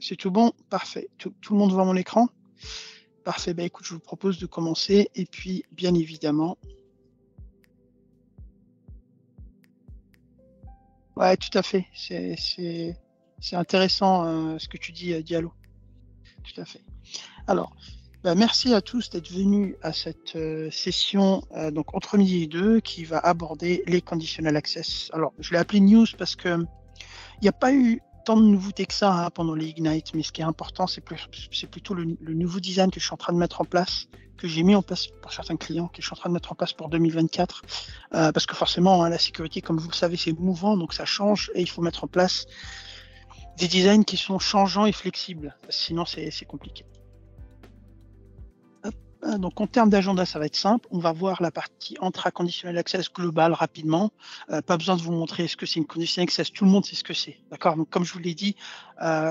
C'est tout bon? Parfait. Tout le monde voit mon écran? Parfait. Bah, écoute, je vous propose de commencer et puis, bien évidemment ouais, tout à fait. C'est intéressant, ce que tu dis, Diallo. Tout à fait. Alors, bah, merci à tous d'être venus à cette, session, donc entre midi et 2 qui va aborder les conditional access. Alors, je l'ai appelé news parce qu'il n'y a pas eu tant de nouveautés que ça, hein, pendant les Ignite, mais ce qui est important, c'est plutôt le nouveau design que je suis en train de mettre en place, que j'ai mis en place pour certains clients, que je suis en train de mettre en place pour 2024. Parce que forcément, hein, la sécurité, comme vous le savez, c'est mouvant, donc ça change et il faut mettre en place des designs qui sont changeants et flexibles. Sinon, c'est compliqué. Donc en termes d'agenda, ça va être simple. On va voir la partie intra-conditional access global rapidement. Pas besoin de vous montrer ce que c'est une conditional access. Tout le monde sait ce que c'est. D'accord. Donc comme je vous l'ai dit,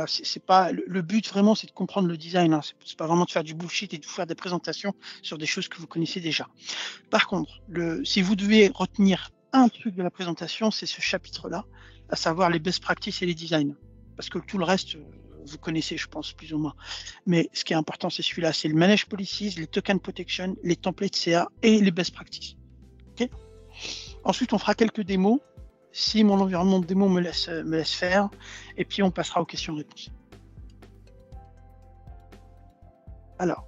c'est pas le but vraiment, c'est de comprendre le design. Hein. C'est pas vraiment de faire du bullshit et de vous faire des présentations sur des choses que vous connaissez déjà. Par contre, si vous devez retenir un truc de la présentation, c'est ce chapitre-là, à savoir les best practices et les designs. Parce que tout le reste, vous connaissez, je pense, plus ou moins. Mais ce qui est important, c'est celui-là, c'est le manage policies, les token protection, les templates CA et les best practices. Okay. Ensuite, on fera quelques démos, si mon environnement de démo me laisse faire, et puis on passera aux questions-réponses. Alors,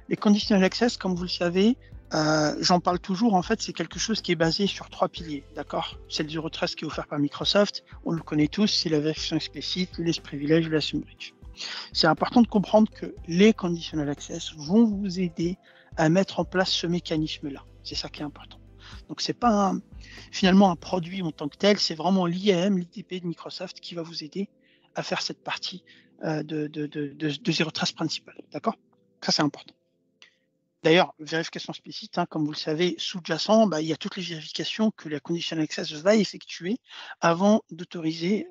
les conditional access, comme vous le savez, j'en parle toujours, en fait, c'est quelque chose qui est basé sur 3 piliers, d'accord? C'est le Zero Trust qui est offert par Microsoft, on le connaît tous, c'est la version explicite, les privilèges, la bridge. C'est important de comprendre que les conditional access vont vous aider à mettre en place ce mécanisme-là. C'est ça qui est important. Donc, c'est pas finalement un produit en tant que tel, c'est vraiment l'IAM, l'ITP de Microsoft qui va vous aider à faire cette partie de Zero Trust principale, d'accord? Ça, c'est important. D'ailleurs, vérification explicite, hein, comme vous le savez, sous-jacent, il y a toutes les vérifications que la conditional access va effectuer avant d'autoriser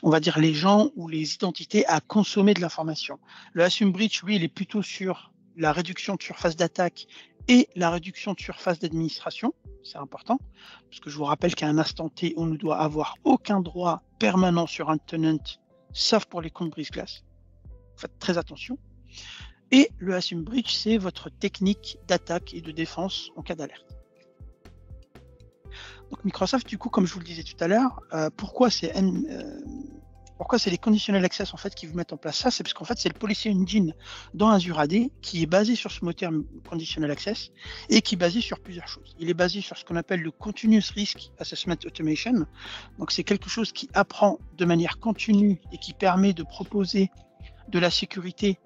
on va dire les gens ou les identités à consommer de l'information. Le assume breach, lui, il est plutôt sur la réduction de surface d'attaque et la réduction de surface d'administration. C'est important, parce que je vous rappelle qu'à un instant T, on ne doit avoir aucun droit permanent sur un tenant, sauf pour les comptes brise-glace. Faites très attention. Et le assume breach, c'est votre technique d'attaque et de défense en cas d'alerte. Donc Microsoft, du coup, comme je vous le disais tout à l'heure, pourquoi c'est les conditional access en fait qui vous mettent en place ça? C'est parce qu'en fait c'est le policy engine dans Azure AD qui est basé sur ce moteur conditional access et qui est basé sur plusieurs choses. Il est basé sur ce qu'on appelle le continuous risk assessment automation. Donc c'est quelque chose qui apprend de manière continue et qui permet de proposer de la sécurité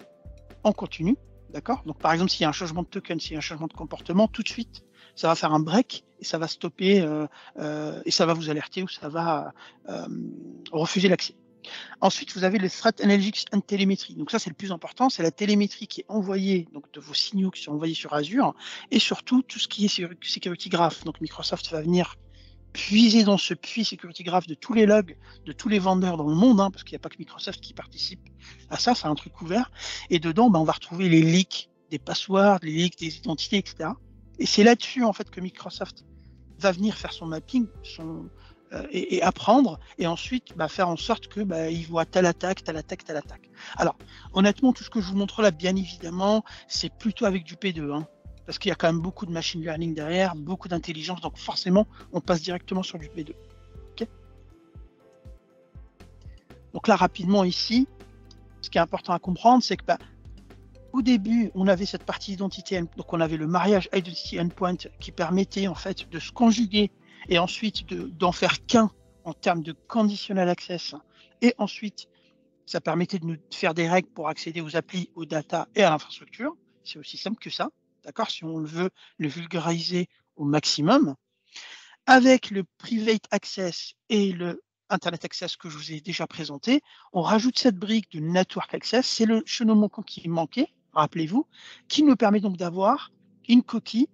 en continu, d'accord? Donc par exemple, s'il y a un changement de token, s'il y a un changement de comportement, tout de suite, ça va faire un break et ça va stopper et ça va vous alerter ou ça va refuser l'accès. Ensuite, vous avez le Threat Analytics and Telemetry. Donc ça, c'est le plus important, c'est la télémétrie qui est envoyée, donc de vos signaux qui sont envoyés sur Azure, et surtout tout ce qui est Security Graph. Donc Microsoft va venir puiser dans ce puits Security Graph de tous les logs, de tous les vendeurs dans le monde, hein, parce qu'il n'y a pas que Microsoft qui participe à ça, c'est un truc ouvert. Et dedans, on va retrouver les leaks des passwords, les leaks des identités, etc. Et c'est là-dessus, en fait, que Microsoft va venir faire son mapping et apprendre, et ensuite faire en sorte que il voit telle attaque, telle attaque, telle attaque. Alors, honnêtement, tout ce que je vous montre là, bien évidemment, c'est plutôt avec du P2, hein, parce qu'il y a quand même beaucoup de machine learning derrière, beaucoup d'intelligence, donc forcément, on passe directement sur du P2. Okay. Donc là, rapidement ici, ce qui est important à comprendre, c'est que au début, on avait cette partie identité, donc on avait le mariage identity endpoint qui permettait en fait de se conjuguer et ensuite d'en faire qu'un en termes de conditional access. Et ensuite, ça permettait de nous faire des règles pour accéder aux applis, aux data et à l'infrastructure. C'est aussi simple que ça, d'accord, si on veut le vulgariser au maximum. Avec le private access et le Internet Access que je vous ai déjà présenté, on rajoute cette brique de Network Access, c'est le chaînon manquant qui manquait, rappelez-vous, qui nous permet donc d'avoir une coquille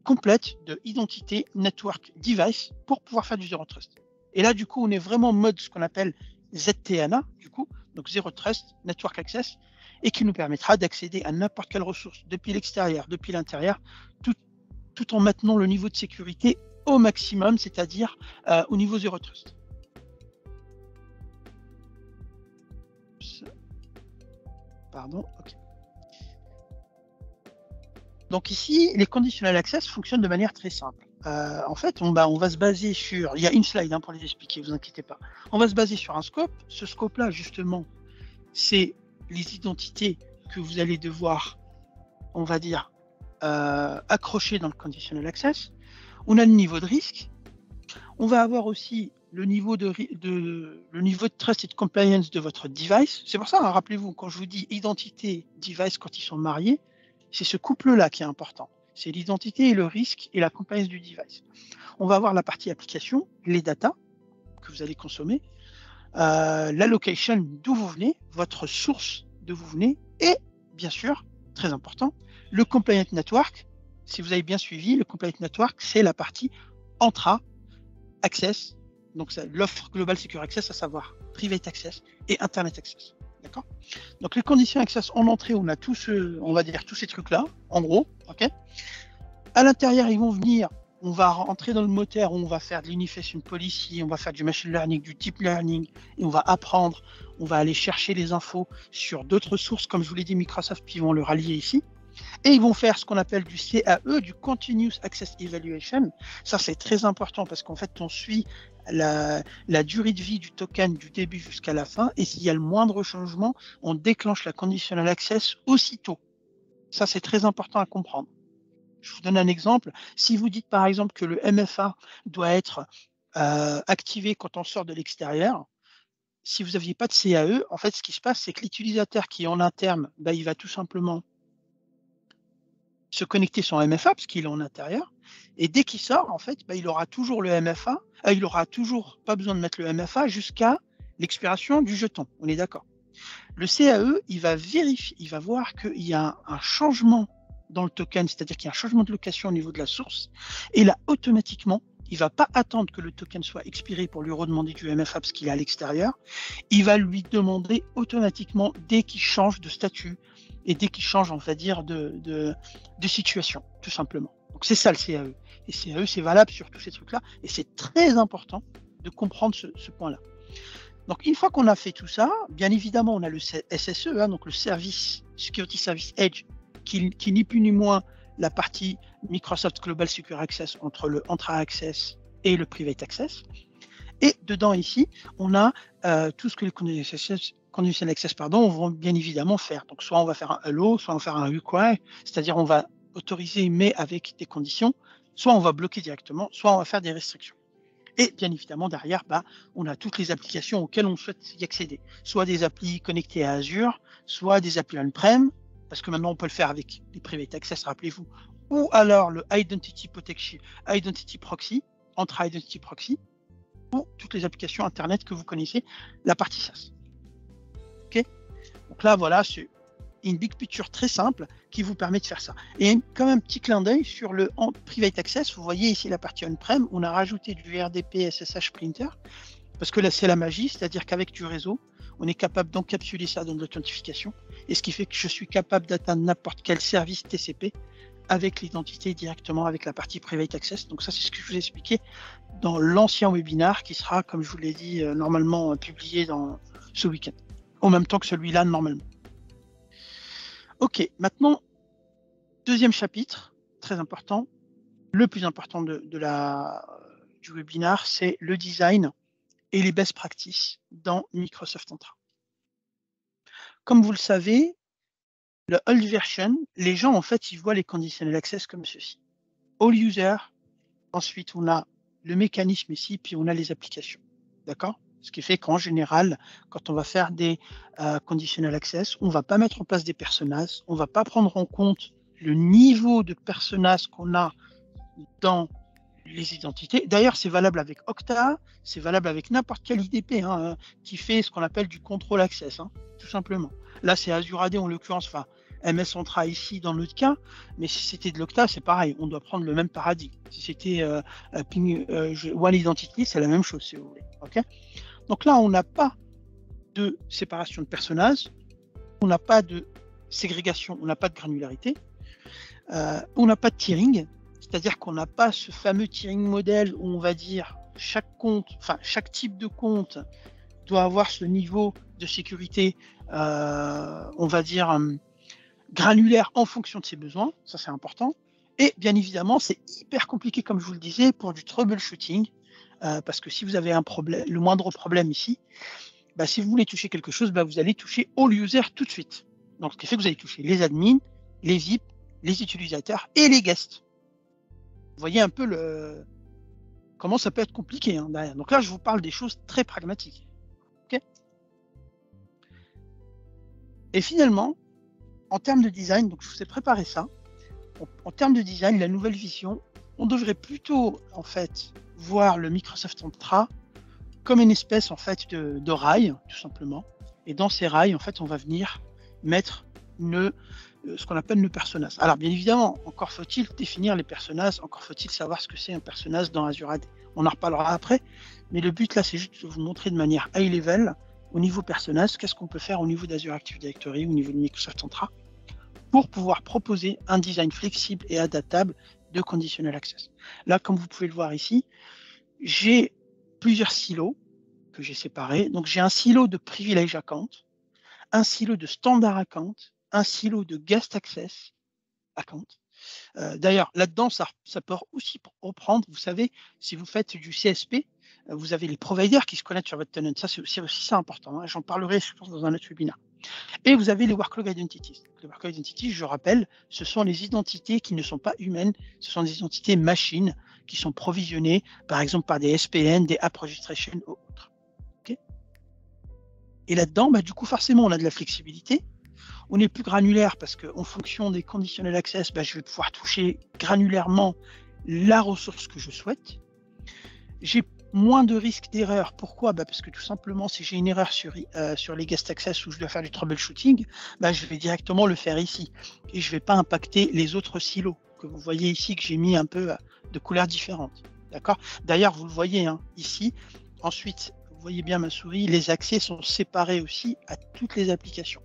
complète de identité Network Device pour pouvoir faire du Zero Trust. Et là, du coup, on est vraiment en mode ce qu'on appelle ZTNA, du coup, donc Zero Trust Network Access, et qui nous permettra d'accéder à n'importe quelle ressource depuis l'extérieur, depuis l'intérieur, tout en maintenant le niveau de sécurité au maximum, c'est-à-dire au niveau Zero Trust. Pardon, ok. Donc ici, les conditional access fonctionnent de manière très simple. En fait, on va se baser sur... Il y a une slide pour les expliquer, vous inquiétez pas. On va se baser sur un scope. Ce scope-là, justement, c'est les identités que vous allez devoir, on va dire, accrocher dans le conditional access. On a le niveau de risque. On va avoir aussi le niveau de trust et de compliance de votre device. C'est pour ça, rappelez-vous, quand je vous dis identité, device, quand ils sont mariés, c'est ce couple-là qui est important. C'est l'identité et le risque et la compliance du device. On va avoir la partie application, les data que vous allez consommer, la location d'où vous venez, votre source d'où vous venez, et bien sûr, très important, le compliant network. Si vous avez bien suivi, le compliant network, c'est la partie access, donc l'offre Global Secure Access, à savoir Private Access et Internet Access. D'accord? Donc les conditions access en entrée, on a tous ces trucs-là, en gros. Ok? À l'intérieur, ils vont venir, on va rentrer dans le moteur, on va faire de l'unification policy, on va faire du machine learning, du deep learning, et on va apprendre, on va aller chercher les infos sur d'autres sources, comme je vous l'ai dit, Microsoft, puis ils vont le rallier ici. Et ils vont faire ce qu'on appelle du CAE, du Continuous Access Evaluation. Ça, c'est très important parce qu'en fait, on suit la durée de vie du token du début jusqu'à la fin. Et s'il y a le moindre changement, on déclenche la Conditional Access aussitôt. Ça, c'est très important à comprendre. Je vous donne un exemple. Si vous dites par exemple que le MFA doit être activé quand on sort de l'extérieur, si vous n'aviez pas de CAE, en fait, ce qui se passe, c'est que l'utilisateur qui est en interne, il va tout simplement se connecter son MFA parce qu'il est en intérieur, et dès qu'il sort, en fait, il aura toujours le MFA, il aura toujours pas besoin de mettre le MFA jusqu'à l'expiration du jeton. On est d'accord. Le CAE, il va vérifier, il va voir qu'il y a un changement dans le token, c'est-à-dire qu'il y a un changement de location au niveau de la source, et là, automatiquement, il ne va pas attendre que le token soit expiré pour lui redemander du MFA parce qu'il est à l'extérieur. Il va lui demander automatiquement dès qu'il change de statut et dès qu'il change, on va dire, de situation, tout simplement. Donc c'est ça le CAE. Et CAE, c'est valable sur tous ces trucs-là. Et c'est très important de comprendre ce point-là. Donc une fois qu'on a fait tout ça, bien évidemment, on a le SSE, donc le Service Security Service Edge, qui ni plus ni moins la partie Microsoft Global Secure Access entre le Entra Access et le Private Access. Et dedans ici, on a tout ce que les Conditional Access vont bien évidemment faire. Donc soit on va faire un hello, soit on va faire un require, c'est-à-dire on va autoriser mais avec des conditions, soit on va bloquer directement, soit on va faire des restrictions. Et bien évidemment derrière, on a toutes les applications auxquelles on souhaite y accéder. Soit des applis connectées à Azure, soit des applis on-prem, parce que maintenant on peut le faire avec les Private Access, rappelez-vous, ou alors le Identity Protection, Identity Proxy, entre Identity Proxy, ou toutes les applications Internet que vous connaissez, la partie SaaS. Okay, donc là, voilà, c'est une big picture très simple qui vous permet de faire ça. Et comme un petit clin d'œil sur le Private Access, vous voyez ici la partie on-prem, on a rajouté du RDP SSH Printer, parce que là, c'est la magie, c'est-à-dire qu'avec du réseau, on est capable d'encapsuler ça dans de l'authentification, et ce qui fait que je suis capable d'atteindre n'importe quel service TCP avec l'identité directement avec la partie Private Access. Donc ça, c'est ce que je vous ai expliqué dans l'ancien webinaire qui sera, comme je vous l'ai dit, normalement publié dans ce week-end, en même temps que celui-là normalement. Ok, maintenant, deuxième chapitre, très important, le plus important du webinaire, c'est le design et les best practices dans Microsoft Entra. Comme vous le savez, le old version, les gens, en fait, ils voient les conditional access comme ceci. All user, ensuite, on a le mécanisme ici, puis on a les applications. D'accord? Ce qui fait qu'en général, quand on va faire des conditional access, on ne va pas mettre en place des personas, on ne va pas prendre en compte le niveau de personas qu'on a dans les identités. D'ailleurs, c'est valable avec Okta, c'est valable avec n'importe quel IDP qui fait ce qu'on appelle du control access, tout simplement. Là, c'est Azure AD en l'occurrence, enfin MS Entra ici dans notre cas, mais si c'était de l'Okta, c'est pareil, on doit prendre le même paradigme. Si c'était One Identity, c'est la même chose si vous voulez. Okay, donc là, on n'a pas de séparation de personnages, on n'a pas de ségrégation, on n'a pas de granularité, on n'a pas de tiering, c'est-à-dire qu'on n'a pas ce fameux tiering modèle où on va dire chaque compte, enfin chaque type de compte doit avoir ce niveau de sécurité, on va dire, granulaire en fonction de ses besoins, ça c'est important. Et bien évidemment, c'est hyper compliqué, comme je vous le disais, pour du troubleshooting, parce que si vous avez un problème, le moindre problème ici, bah, si vous voulez toucher quelque chose, bah, vous allez toucher all user tout de suite. Donc, ce qui fait que vous allez toucher les admins, les VIP, les utilisateurs et les guests. Vous voyez un peu comment ça peut être compliqué derrière. Donc là, je vous parle des choses très pragmatiques. Okay, et finalement, en termes de design, donc je vous ai préparé ça. En termes de design, la nouvelle vision, on devrait plutôt en fait voir le Microsoft Entra comme une espèce en fait de rail, tout simplement. Et dans ces rails, en fait, on va venir mettre ce qu'on appelle nos personas. Alors, bien évidemment, encore faut-il définir les personas, encore faut-il savoir ce que c'est un persona dans Azure AD. On en reparlera après, mais le but là, c'est juste de vous montrer de manière high level, au niveau personas, qu'est-ce qu'on peut faire au niveau d'Azure Active Directory, au niveau de Microsoft Entra, pour pouvoir proposer un design flexible et adaptable de conditional access. Là, comme vous pouvez le voir ici, j'ai plusieurs silos que j'ai séparés. Donc, j'ai un silo de privilege account, un silo de standard account, un silo de guest access account. D'ailleurs, là-dedans, ça peut aussi reprendre, vous savez, si vous faites du CSP, vous avez les providers qui se connectent sur votre tenant. Ça, c'est aussi ça important. Hein. J'en parlerai, je pense, dans un autre webinaire. Et vous avez les workload identities. Les workload identities, je rappelle, ce sont les identités qui ne sont pas humaines, ce sont des identités machines qui sont provisionnées, par exemple, par des SPN, des app registration ou autres. Okay, et là-dedans, bah, du coup, forcément, on a de la flexibilité. On est plus granulaire parce qu'en fonction des conditionnel access, bah, je vais pouvoir toucher granulairement la ressource que je souhaite. J'ai moins de risques d'erreur. Pourquoi? Bah, parce que tout simplement, si j'ai une erreur sur les guest access où je dois faire du troubleshooting, bah, je vais directement le faire ici. Et je ne vais pas impacter les autres silos que vous voyez ici, que j'ai mis un peu de couleurs différentes. D'accord? D'ailleurs, vous le voyez ici. Ensuite, vous voyez bien ma souris, les accès sont séparés aussi à toutes les applications.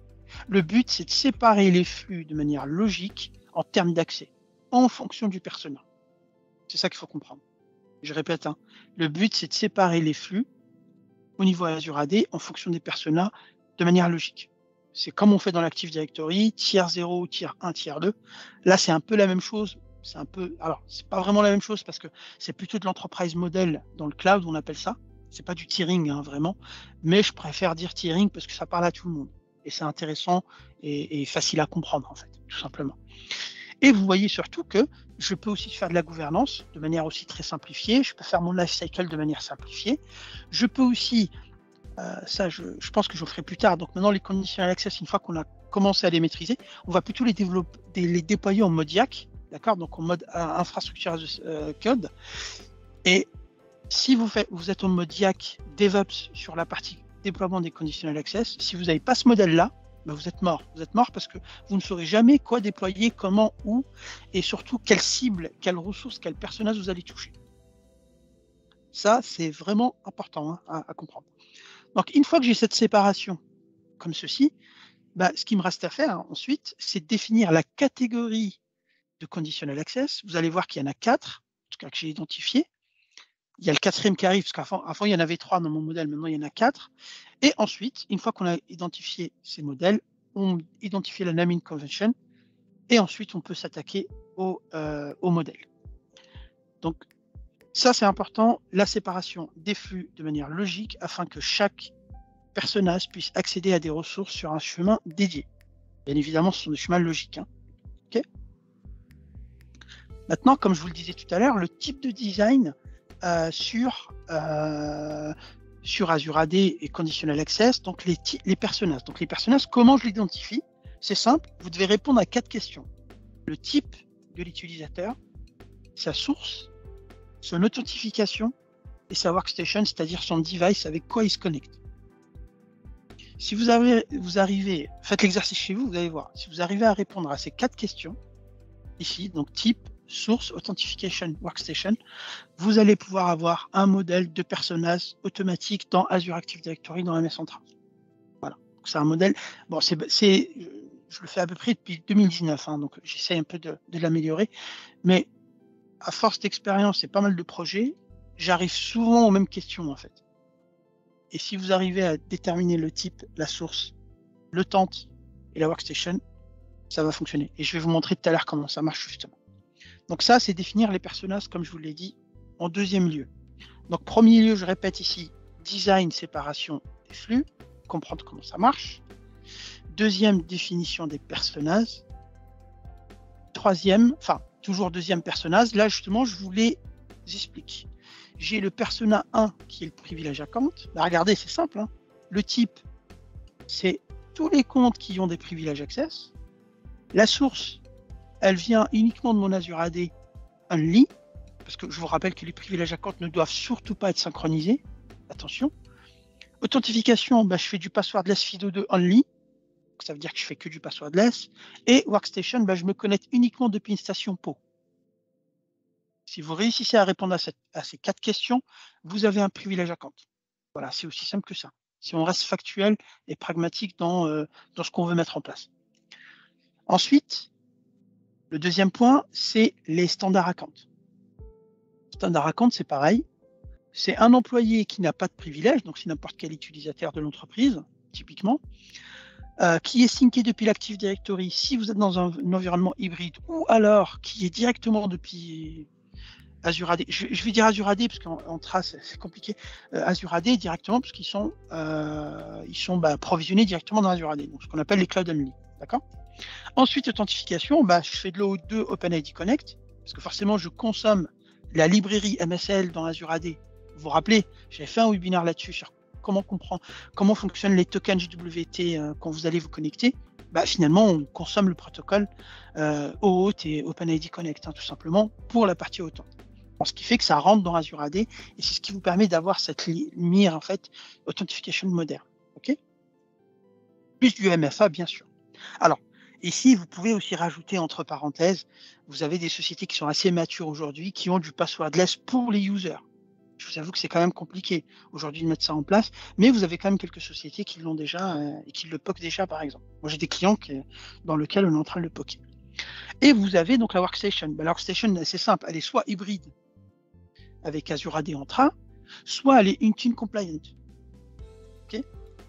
Le but, c'est de séparer les flux de manière logique en termes d'accès, en fonction du persona. C'est ça qu'il faut comprendre. Je répète, le but, c'est de séparer les flux au niveau Azure AD en fonction des personas de manière logique. C'est comme on fait dans l'Active Directory, tier 0, tier 1, tier 2. Là, c'est un peu la même chose. Alors, c'est pas vraiment la même chose parce que c'est plutôt de l'enterprise model dans le cloud, on appelle ça. C'est pas du tiering, vraiment. Mais je préfère dire tiering parce que ça parle à tout le monde. Et c'est intéressant et facile à comprendre, en fait, tout simplement. Et vous voyez surtout que je peux aussi faire de la gouvernance de manière aussi très simplifiée. Je peux faire mon life cycle de manière simplifiée. Je peux aussi, ça je pense que je le ferai plus tard. Donc maintenant, les conditional access, une fois qu'on a commencé à les maîtriser, on va plutôt les déployer en mode YAC, d'accord? Donc en mode infrastructure as code. Et si vous êtes en mode YAC DevOps sur la partie déploiement des conditional access, si vous n'avez pas ce modèle-là, ben vous êtes mort. Vous êtes mort parce que vous ne saurez jamais quoi déployer, comment, où, et surtout quelle cible, quelle ressource, quel personnage vous allez toucher. Ça, c'est vraiment important à comprendre. Donc, une fois que j'ai cette séparation comme ceci, ben, ce qui me reste à faire ensuite, c'est définir la catégorie de conditional access. Vous allez voir qu'il y en a 4, en tout cas que j'ai identifié. Il y a le 4e qui arrive, parce qu'avant, il y en avait 3 dans mon modèle, maintenant il y en a 4. Et ensuite, une fois qu'on a identifié ces modèles, on identifie la naming convention, et ensuite on peut s'attaquer au modèle. Donc ça, c'est important, la séparation des flux de manière logique, afin que chaque personnage puisse accéder à des ressources sur un chemin dédié. Bien évidemment, ce sont des chemins logiques. Okay, maintenant, comme je vous le disais tout à l'heure, le type de design sur Azure AD et Conditional Access, donc les personnages. Donc les personnages, comment je l'identifie? C'est simple, vous devez répondre à 4 questions. Le type de l'utilisateur, sa source, son authentification et sa workstation, c'est-à-dire son device avec quoi il se connecte. Si vous arrivez, faites l'exercice chez vous, vous allez voir. Si vous arrivez à répondre à ces 4 questions, ici, donc type, source, authentification, workstation, vous allez pouvoir avoir un modèle de personnage automatique dans Azure Active Directory dans MS Entra. Voilà, c'est un modèle. Bon, je le fais à peu près depuis 2019, donc j'essaie un peu de l'améliorer, mais à force d'expérience et pas mal de projets, j'arrive souvent aux mêmes questions en fait. Et si vous arrivez à déterminer le type, la source, le tent et la workstation, ça va fonctionner. Et je vais vous montrer tout à l'heure comment ça marche justement. Donc ça, c'est définir les personas, comme je vous l'ai dit, en deuxième lieu. Donc premier lieu, je répète ici, design, séparation des flux, comprendre comment ça marche. Deuxième, définition des personas. Troisième, enfin, toujours deuxième personnage, là justement, je vous les explique. J'ai le persona 1 qui est le privilège account. Là, regardez, c'est simple. Hein. Le type, c'est tous les comptes qui ont des privilèges access. La source, elle vient uniquement de mon Azure AD only, parce que je vous rappelle que les privilèges account ne doivent surtout pas être synchronisés. Attention. Authentification, bah, je fais du passwordless FIDO2 only. Ça veut dire que je fais que du passwordless. Et workstation, bah, je me connecte uniquement depuis une station PO. Si vous réussissez à répondre à ces 4 questions, vous avez un privilège account. Voilà, c'est aussi simple que ça. Si on reste factuel et pragmatique dans ce qu'on veut mettre en place. Ensuite, le deuxième point, c'est les standards accounts. Standard account, c'est pareil. C'est un employé qui n'a pas de privilège, donc c'est n'importe quel utilisateur de l'entreprise, typiquement, qui est synké depuis l'Active Directory si vous êtes dans un environnement hybride, ou alors qui est directement depuis Azure AD. Je vais dire Azure AD parce qu'en trace c'est compliqué. Azure AD directement parce qu'ils sont provisionnés directement dans Azure AD, donc ce qu'on appelle les cloud only. D'accord. Ensuite, authentification, je fais de l'OAuth2 OpenID Connect parce que forcément je consomme la librairie MSL dans Azure AD. Vous vous rappelez, j'avais fait un webinaire là-dessus sur comment fonctionnent les tokens JWT quand vous allez vous connecter. Finalement, on consomme le protocole OAuth et OpenID Connect, tout simplement, pour la partie autant. Ce qui fait que ça rentre dans Azure AD et c'est ce qui vous permet d'avoir cette lumière, en fait, authentification moderne. OK ? Plus du MFA, bien sûr. Alors, ici, vous pouvez aussi rajouter entre parenthèses, vous avez des sociétés qui sont assez matures aujourd'hui, qui ont du passwordless pour les users. Je vous avoue que c'est quand même compliqué aujourd'hui de mettre ça en place, mais vous avez quand même quelques sociétés qui l'ont déjà et qui le POC déjà, par exemple. Moi, j'ai des clients dans lesquels on est en train de le POCer. Et vous avez donc la workstation. La workstation, c'est simple, elle est soit hybride avec Azure AD Entra, soit elle est Intune compliant. Okay.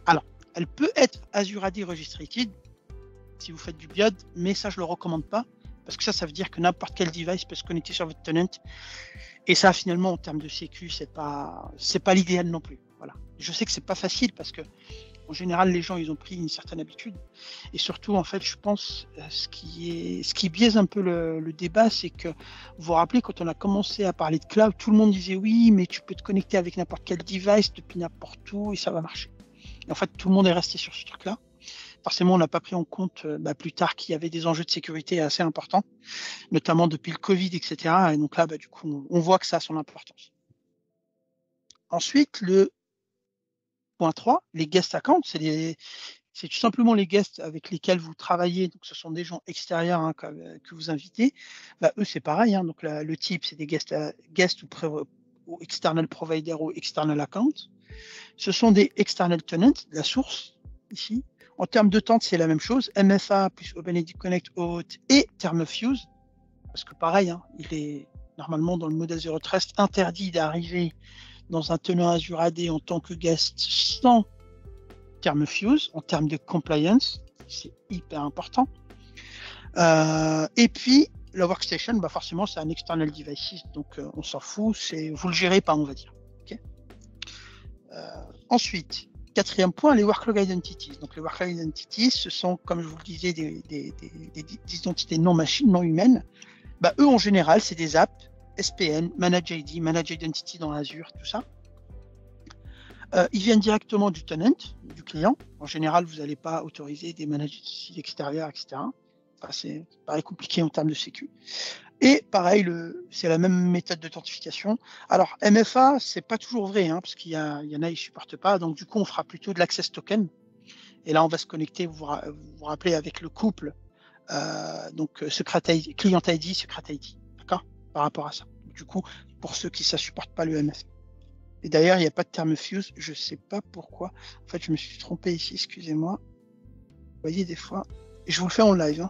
Alors, elle peut être Azure AD registrated si vous faites du BIOD, mais ça, je ne le recommande pas, parce que ça veut dire que n'importe quel device peut se connecter sur votre tenant. Et ça, finalement, en termes de sécu, c'est pas l'idéal non plus. Voilà. Je sais que c'est pas facile parce que, en général, les gens, ils ont pris une certaine habitude. Et surtout, en fait, je pense, ce qui biaise un peu le débat, c'est que, vous vous rappelez, quand on a commencé à parler de cloud, tout le monde disait oui, mais tu peux te connecter avec n'importe quel device depuis n'importe où et ça va marcher. Et en fait, tout le monde est resté sur ce truc-là. Forcément, on n'a pas pris en compte plus tard qu'il y avait des enjeux de sécurité assez importants, notamment depuis le Covid, etc. Et donc là, du coup, on voit que ça a son importance. Ensuite, le point 3, les guest accounts, c'est tout simplement les guests avec lesquels vous travaillez. Donc, ce sont des gens extérieurs que vous invitez. Eux, c'est pareil. Donc, le type, c'est des guest ou external provider ou external account. Ce sont des external tenants, la source, ici. En termes de temps, c'est la même chose. MFA plus OpenID Connect, OAuth et Term of Use. Parce que pareil, il est normalement dans le modèle Zero Trust interdit d'arriver dans un tenant Azure AD en tant que guest sans Term of Use, en termes de compliance. C'est hyper important. Et puis, la workstation, forcément, c'est un external device. Donc, on s'en fout. Vous le gérez pas, on va dire. Okay. Ensuite, quatrième point, les workload identities. Donc les workload identities, ce sont, comme je vous le disais, des identités non machines, non humaines. Eux, en général, c'est des apps, SPN, Manage ID, Manage Identity dans Azure, tout ça. Ils viennent directement du tenant, du client. En général, vous n'allez pas autoriser des Manage Identity extérieurs, etc. C'est pareil compliqué en termes de sécu. Et pareil, c'est la même méthode d'authentification. Alors, MFA, c'est pas toujours vrai, parce qu'il y en a, ils ne supportent pas. Donc, du coup, on fera plutôt de l'access token. Et là, on va se connecter, vous vous rappelez, avec le couple, donc client ID, secret ID, d'accord, par rapport à ça. Donc, du coup, pour ceux qui ne supportent pas le MFA. Et d'ailleurs, il n'y a pas de terme fuse, je ne sais pas pourquoi. En fait, je me suis trompé ici, excusez-moi. Vous voyez, des fois, et je vous le fais en live.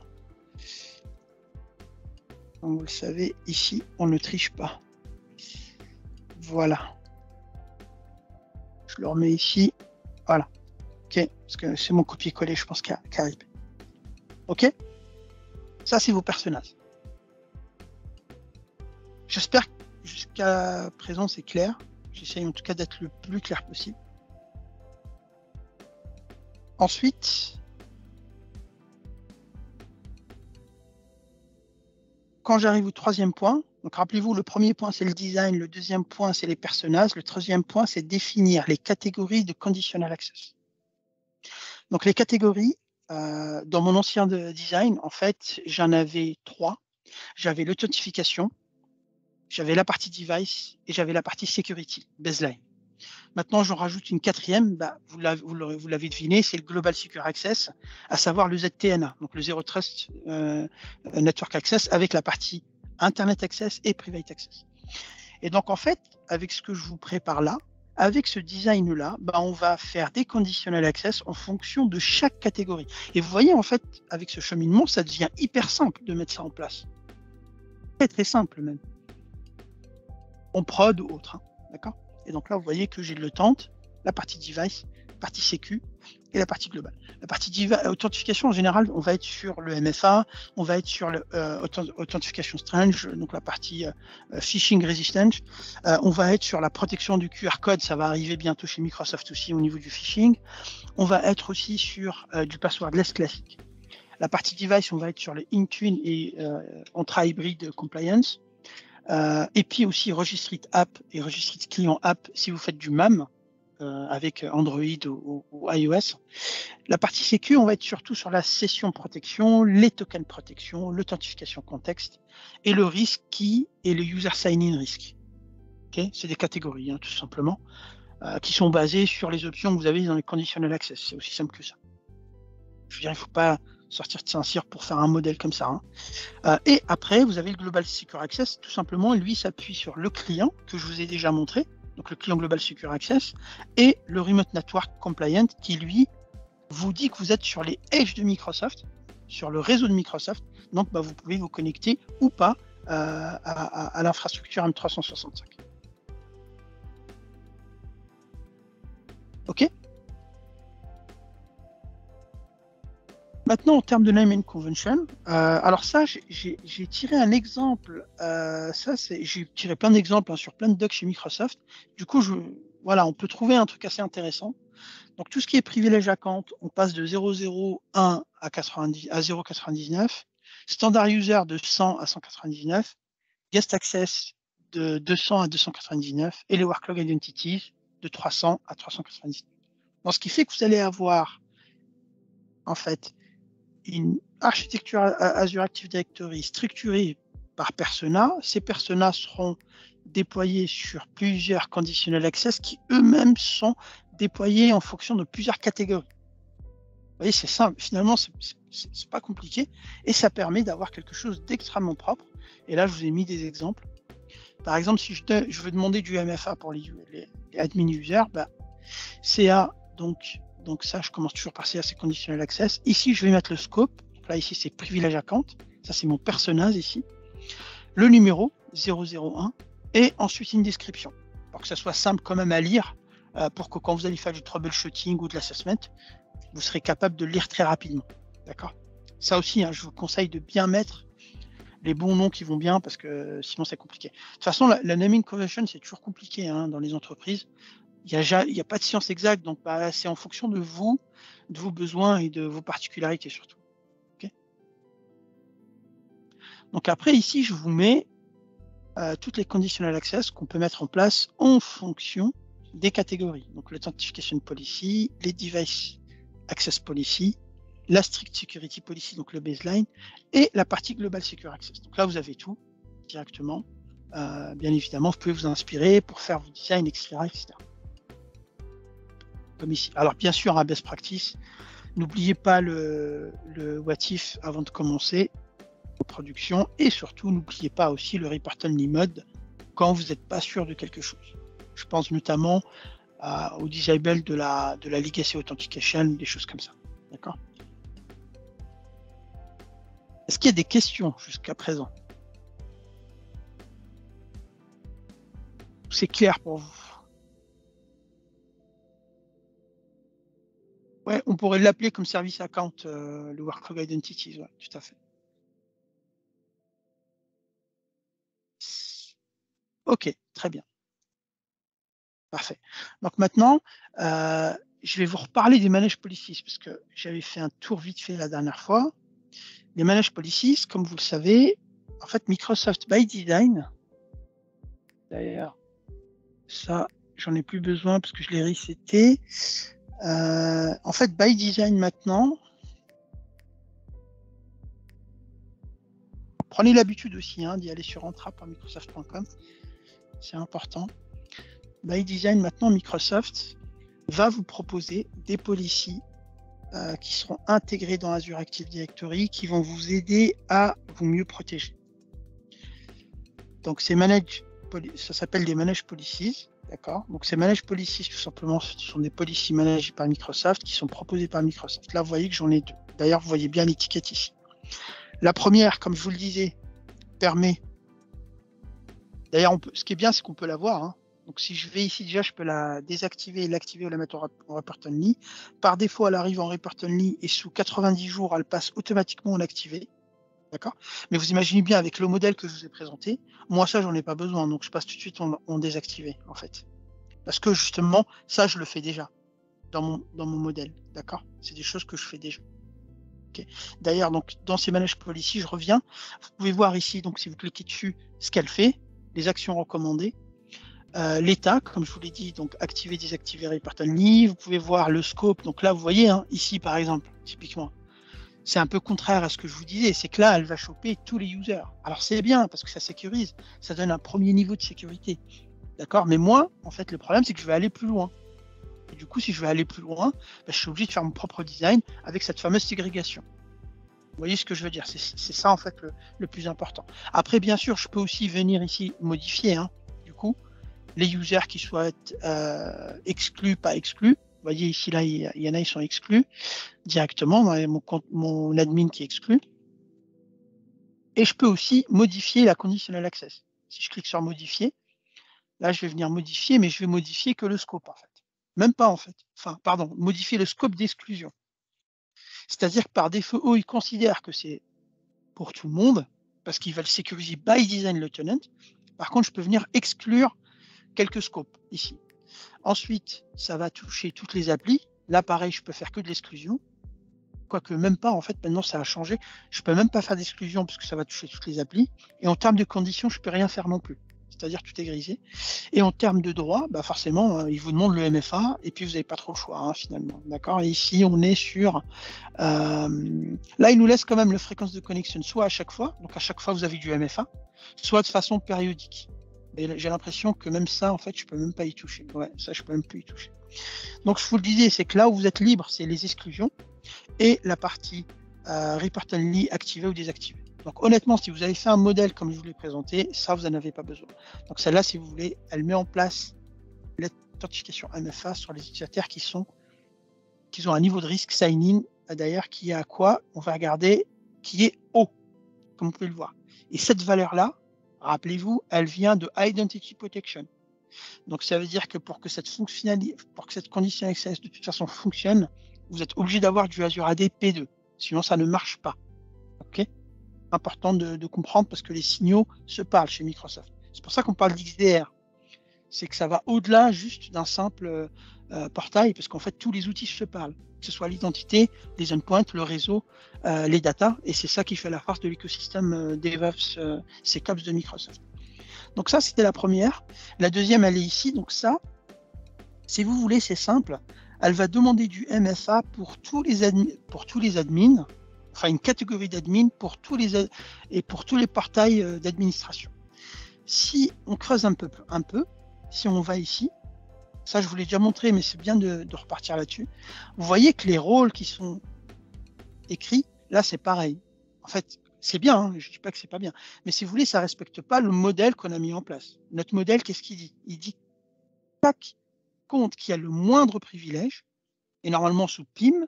Comme vous le savez, ici, on ne triche pas. Voilà. Je le remets ici. Voilà. OK. Parce que c'est mon copier-coller, je pense, qui arrive. OK. Ça, c'est vos personnages. J'espère que jusqu'à présent, c'est clair. J'essaye en tout cas d'être le plus clair possible. Ensuite, quand j'arrive au troisième point, donc rappelez-vous, le premier point, c'est le design, le deuxième point, c'est les personnages, le troisième point, c'est définir les catégories de conditional access. Donc les catégories, dans mon ancien design, en fait, j'en avais 3. J'avais l'authentification, j'avais la partie device et j'avais la partie security, baseline. Maintenant, j'en rajoute une quatrième, vous l'avez deviné, c'est le Global Secure Access, à savoir le ZTNA, donc le Zero Trust Network Access, avec la partie Internet Access et Private Access. Et donc, en fait, avec ce que je vous prépare là, avec ce design-là, on va faire des conditional access en fonction de chaque catégorie. Et vous voyez, en fait, avec ce cheminement, ça devient hyper simple de mettre ça en place. Très, très simple même. En prod ou autre, hein, d'accord ? Et donc là, vous voyez que j'ai le tente, la partie device, la partie sécu et la partie globale. La partie authentification, en général, on va être sur le MFA, on va être sur l'authentification strange, donc la partie phishing resistant. On va être sur la protection du QR code, ça va arriver bientôt chez Microsoft aussi au niveau du phishing. On va être aussi sur du passwordless classique. La partie device, on va être sur le Intune et Entra-Hybrid Compliance. Et puis aussi Registry App et Registry Client App si vous faites du MAM avec Android ou iOS. La partie sécu, on va être surtout sur la session protection, les tokens protection, l'authentification contexte et le risk key et le user sign-in risk. Okay, c'est des catégories, hein, tout simplement, qui sont basées sur les options que vous avez dans les conditional access. C'est aussi simple que ça. Je veux dire, il ne faut pas sortir de Saint-Cyr pour faire un modèle comme ça. Hein. Et après, vous avez le Global Secure Access. Tout simplement, lui s'appuie sur le client que je vous ai déjà montré, donc le client Global Secure Access, et le Remote Network Compliant qui, lui, vous dit que vous êtes sur les edge de Microsoft, sur le réseau de Microsoft. Donc, vous pouvez vous connecter ou pas à l'infrastructure M365. OK ? Maintenant, en termes de naming convention, alors ça, j'ai tiré un exemple. J'ai tiré plein d'exemples sur plein de docs chez Microsoft. Du coup, voilà, on peut trouver un truc assez intéressant. Donc, tout ce qui est privilège account, on passe de 001 à 0,99. Standard user de 100 à 199. Guest access de 200 à 299. Et les workload identities de 300 à 399. Donc, ce qui fait que vous allez avoir, en fait, une architecture Azure Active Directory structurée par persona. Ces personas seront déployés sur plusieurs conditional access qui eux-mêmes sont déployés en fonction de plusieurs catégories. Vous voyez, c'est simple. Finalement, c'est pas compliqué et ça permet d'avoir quelque chose d'extrêmement propre. Et là, je vous ai mis des exemples. Par exemple, si je veux demander du MFA pour les admin users, CA, donc ça, je commence toujours par CA, c'est conditional access. Ici, je vais mettre le scope. Donc là, ici, c'est privilège account. Ça, c'est mon personnage ici. Le numéro, 001. Et ensuite, une description. Pour que ça soit simple quand même à lire, pour que quand vous allez faire du troubleshooting ou de l'assessment, vous serez capable de lire très rapidement. D'accord ? Ça aussi, hein, je vous conseille de bien mettre les bons noms qui vont bien, parce que sinon, c'est compliqué. De toute façon, la naming convention, c'est toujours compliqué hein, dans les entreprises. Il n'y a pas de science exacte, donc c'est en fonction de vous, de vos besoins et de vos particularités surtout. Okay, donc après, ici, je vous mets toutes les conditional access qu'on peut mettre en place en fonction des catégories. Donc l'authentification policy, les device access policy, la strict security policy, donc le baseline, et la partie global secure access. Donc là, vous avez tout directement. Bien évidemment, vous pouvez vous inspirer pour faire vos designs, etc. Comme ici. Alors bien sûr, un best practice, n'oubliez pas le what if avant de commencer vos productions et surtout n'oubliez pas aussi le report only mode quand vous n'êtes pas sûr de quelque chose. Je pense notamment au disable de la legacy authentication, des choses comme ça. D'accord ? Est-ce qu'il y a des questions jusqu'à présent ? C'est clair pour vous ? Ouais, on pourrait l'appeler comme service account, le Workflow Identities, ouais, tout à fait. OK, très bien. Parfait. Donc maintenant, je vais vous reparler des managed policies parce que j'avais fait un tour vite fait la dernière fois. Les managed policies, comme vous le savez, en fait, Microsoft by Design, d'ailleurs, ça, j'en ai plus besoin parce que je l'ai reseté. En fait, by Design maintenant, prenez l'habitude aussi d'y aller sur entra.microsoft.com, c'est important. By Design, maintenant, Microsoft va vous proposer des policies qui seront intégrées dans Azure Active Directory, qui vont vous aider à vous mieux protéger. Donc, ça s'appelle des Managed Policies, d'accord? Donc, ces Managed Policies, tout simplement, ce sont des policies managées par Microsoft, qui sont proposées par Microsoft. Là, vous voyez que j'en ai deux. D'ailleurs, vous voyez bien l'étiquette ici. La première, comme je vous le disais, permet... D'ailleurs, ce qui est bien, c'est qu'on peut la voir, Donc, si je vais ici, déjà, je peux la désactiver et l'activer ou la mettre en report only. Par défaut, elle arrive en report only et sous 90 jours, elle passe automatiquement en activé. D'accord? Mais vous imaginez bien, avec le modèle que je vous ai présenté, moi, ça, j'en ai pas besoin. Donc, je passe tout de suite en désactivé, en fait. Parce que, justement, ça, je le fais déjà dans mon modèle. D'accord? C'est des choses que je fais déjà. Okay. D'ailleurs, donc, dans ces managed policies, je reviens. Vous pouvez voir ici, donc, si vous cliquez dessus, ce qu'elle fait, les actions recommandées. L'état, comme je vous l'ai dit, donc activer, désactiver report only. Vous pouvez voir le scope. Donc là, vous voyez, ici par exemple, typiquement, c'est un peu contraire à ce que je vous disais, c'est que là, elle va choper tous les users. Alors c'est bien parce que ça sécurise, ça donne un premier niveau de sécurité. D'accord? Mais moi, en fait, le problème, c'est que je vais aller plus loin. Et du coup, si je veux aller plus loin, je suis obligé de faire mon propre design avec cette fameuse ségrégation. Vous voyez ce que je veux dire? C'est ça, en fait, le plus important. Après, bien sûr, je peux aussi venir ici modifier, du coup, les users qui soient exclus, pas exclus. Vous voyez ici, là, il y en a, ils sont exclus directement dans mon admin qui est exclu. Et je peux aussi modifier la conditional access. Si je clique sur modifier, là, je vais venir modifier, mais je vais modifier que le scope, en fait. Même pas, en fait. Enfin, pardon, modifier le scope d'exclusion. C'est-à-dire que par défaut, eux, ils considèrent que c'est pour tout le monde, parce qu'ils veulent sécuriser by design le tenant. Par contre, je peux venir exclure quelques scopes ici. Ensuite, ça va toucher toutes les applis. Là, pareil, je peux faire que de l'exclusion. Quoique même pas, en fait, maintenant, ça a changé. Je peux même pas faire d'exclusion parce que ça va toucher toutes les applis. Et en termes de conditions, je peux rien faire non plus. C'est-à-dire tout est grisé. Et en termes de droit, forcément, ils vous demandent le MFA et puis vous n'avez pas trop le choix, finalement. D'accord? Et ici, on est sur... là, il nous laisse quand même la fréquence de connexion, soit à chaque fois, donc à chaque fois, vous avez du MFA, soit de façon périodique. Et j'ai l'impression que même ça, en fait, je peux même pas y toucher. Ouais, ça, je peux même plus y toucher. Donc, je vous le disais, c'est que là où vous êtes libre, c'est les exclusions et la partie report only activée ou désactivée. Donc, honnêtement, si vous avez fait un modèle comme je vous l'ai présenté, ça, vous n'en avez pas besoin. Donc, celle-là, si vous voulez, elle met en place l'authentification MFA sur les utilisateurs qui ont un niveau de risque sign-in, d'ailleurs, qui est à quoi? On va regarder, qui est haut, comme vous pouvez le voir. Et cette valeur-là, rappelez-vous, elle vient de Identity Protection. Donc, ça veut dire que pour que cette condition access de toute façon fonctionne, vous êtes obligé d'avoir du Azure AD P2. Sinon, ça ne marche pas. OK? Important de comprendre parce que les signaux se parlent chez Microsoft. C'est pour ça qu'on parle d'XDR. C'est que ça va au-delà juste d'un simple portail, parce qu'en fait, tous les outils se parlent, que ce soit l'identité, les endpoints, le réseau, les data, et c'est ça qui fait la force de l'écosystème DevOps, SecOps de Microsoft. Donc ça, c'était la première. La deuxième, elle est ici. Donc ça, si vous voulez, c'est simple. Elle va demander du MFA pour tous les admins, enfin une catégorie d'admins pour tous les portails d'administration. Si on creuse un peu, si on va ici, ça je vous l'ai déjà montré, mais c'est bien de repartir là-dessus. Vous voyez que les rôles qui sont écrits, là c'est pareil. En fait, c'est bien, je ne dis pas que c'est pas bien, mais si vous voulez, ça ne respecte pas le modèle qu'on a mis en place. Notre modèle, qu'est-ce qu'il dit? Il dit chaque compte qui a le moindre privilège, et normalement sous PIM,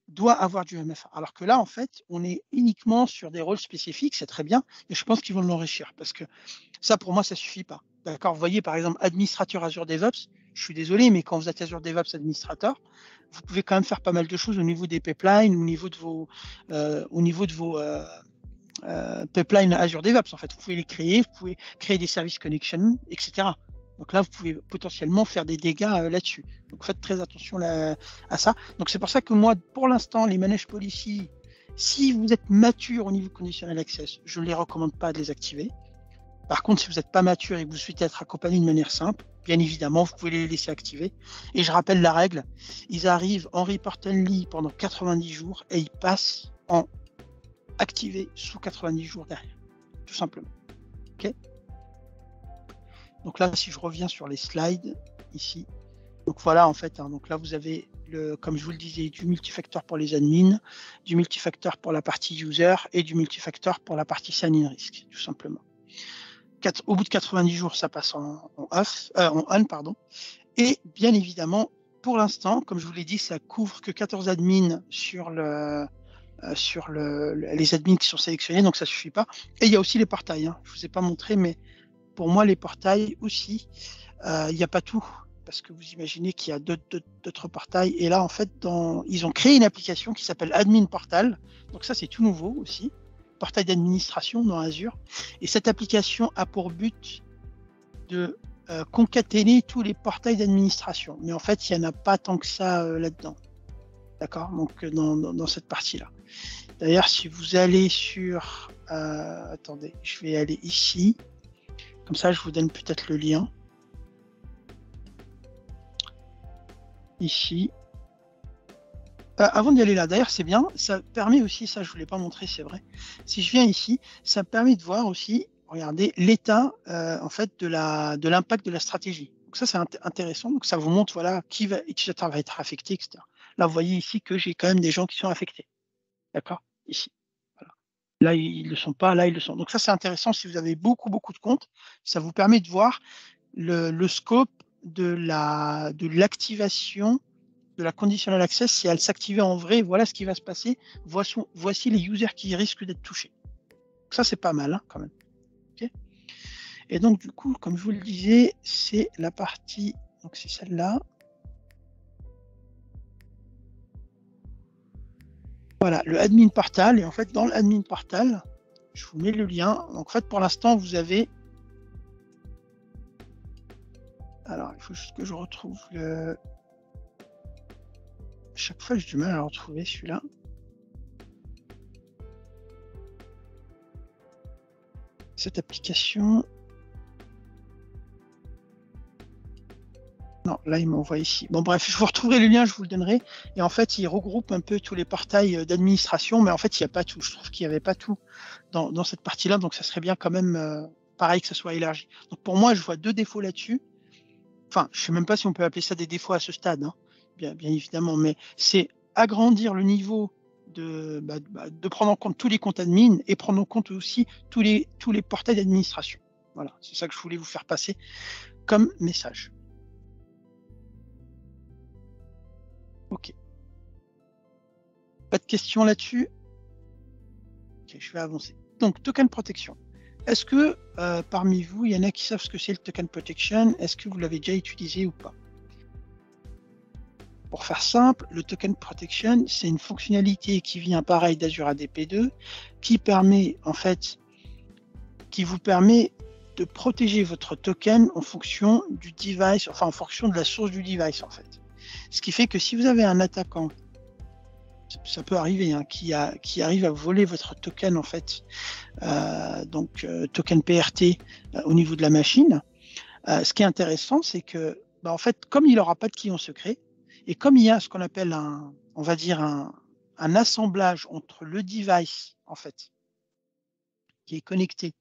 doit avoir du MFA. Alors que là, en fait, on est uniquement sur des rôles spécifiques, c'est très bien, mais je pense qu'ils vont l'enrichir parce que ça, pour moi, ça ne suffit pas. D'accord? Vous voyez, par exemple, administrateur Azure DevOps, je suis désolé, mais quand vous êtes Azure DevOps administrateur, vous pouvez quand même faire pas mal de choses au niveau des pipelines, au niveau de vos pipelines Azure DevOps. En fait, vous pouvez les créer, vous pouvez créer des services connection, etc. Donc là, vous pouvez potentiellement faire des dégâts là-dessus. Donc faites très attention à ça. Donc c'est pour ça que moi, pour l'instant, les manage policy, si vous êtes mature au niveau conditional access, je ne les recommande pas de les activer. Par contre, si vous n'êtes pas mature et que vous souhaitez être accompagné de manière simple, bien évidemment, vous pouvez les laisser activer. Et je rappelle la règle, ils arrivent en report only pendant 90 jours et ils passent en activé sous 90 jours derrière, tout simplement. Ok. Donc là, si je reviens sur les slides, ici, donc voilà, en fait, hein, donc là, vous avez, comme je vous le disais, du multifacteur pour les admins, du multifacteur pour la partie user et du multifacteur pour la partie sign-in risk, tout simplement. Au bout de 90 jours, ça passe en on, pardon. Et bien évidemment, pour l'instant, comme je vous l'ai dit, ça couvre que 14 admins sur les admins qui sont sélectionnés, donc ça ne suffit pas. Et il y a aussi les portails. Hein. Je ne vous ai pas montré, mais pour moi, les portails aussi, il n'y a pas tout. Parce que vous imaginez qu'il y a d'autres portails. Et là, en fait, ils ont créé une application qui s'appelle Admin Portal. Donc ça, c'est tout nouveau aussi. Portail d'administration dans Azure. Et cette application a pour but de concaténer tous les portails d'administration. Mais en fait, il n'y en a pas tant que ça là-dedans. D'accord? Donc, dans cette partie-là. D'ailleurs, si vous allez sur... attendez, je vais aller ici. Comme ça, je vous donne peut-être le lien. Ici. Avant d'y aller là, d'ailleurs, c'est bien. Ça permet aussi, ça je ne vous l'ai pas montré, c'est vrai. Si je viens ici, ça permet de voir aussi, regardez, l'état en fait de l'impact de la stratégie. Donc ça, c'est intéressant. Donc ça vous montre voilà qui utilisateur va être affecté, etc. Là, vous voyez ici que j'ai quand même des gens qui sont affectés. D'accord? Ici. Voilà. Là, ils ne le sont pas, là, ils le sont. Donc ça, c'est intéressant. Si vous avez beaucoup de comptes, ça vous permet de voir le scope de l'activation de la conditional access. Si elle s'activait en vrai, voilà ce qui va se passer. Voici les users qui risquent d'être touchés. Donc ça, c'est pas mal hein, quand même. Okay. Et donc, du coup, comme je vous le disais, c'est la partie, donc c'est celle-là. Voilà, le admin portal. Et en fait, dans l'admin portal, je vous mets le lien. Donc, en fait, pour l'instant, vous avez... Alors, il faut juste que je retrouve le... Chaque fois, j'ai du mal à le retrouver, celui-là. Cette application... Non, là, il m'envoie ici. Bon, bref, je vous retrouverai le lien, je vous le donnerai. Et en fait, il regroupe un peu tous les portails d'administration, mais en fait, il n'y a pas tout. Je trouve qu'il n'y avait pas tout dans cette partie-là, donc ça serait bien quand même, pareil, que ça soit élargi. Donc pour moi, je vois 2 défauts là-dessus. Enfin, je ne sais même pas si on peut appeler ça des défauts à ce stade, hein, bien évidemment, mais c'est agrandir le niveau de prendre en compte tous les comptes admin et prendre en compte aussi tous les portails d'administration. Voilà, c'est ça que je voulais vous faire passer comme message. Ok. Pas de questions là-dessus? Ok, je vais avancer. Donc, token protection. Est-ce que parmi vous, il y en a qui savent ce que c'est le token protection? Est-ce que vous l'avez déjà utilisé ou pas? Pour faire simple, le token protection, c'est une fonctionnalité qui vient pareil d'Azure AD P2, qui vous permet de protéger votre token en fonction du device, enfin en fonction de la source du device en fait. Ce qui fait que si vous avez un attaquant, ça peut arriver, hein, qui arrive à voler votre token en fait, token PRT au niveau de la machine, ce qui est intéressant, c'est que en fait, comme il n'aura pas de client secret, et comme il y a ce qu'on appelle un assemblage entre le device en fait, qui est connecté,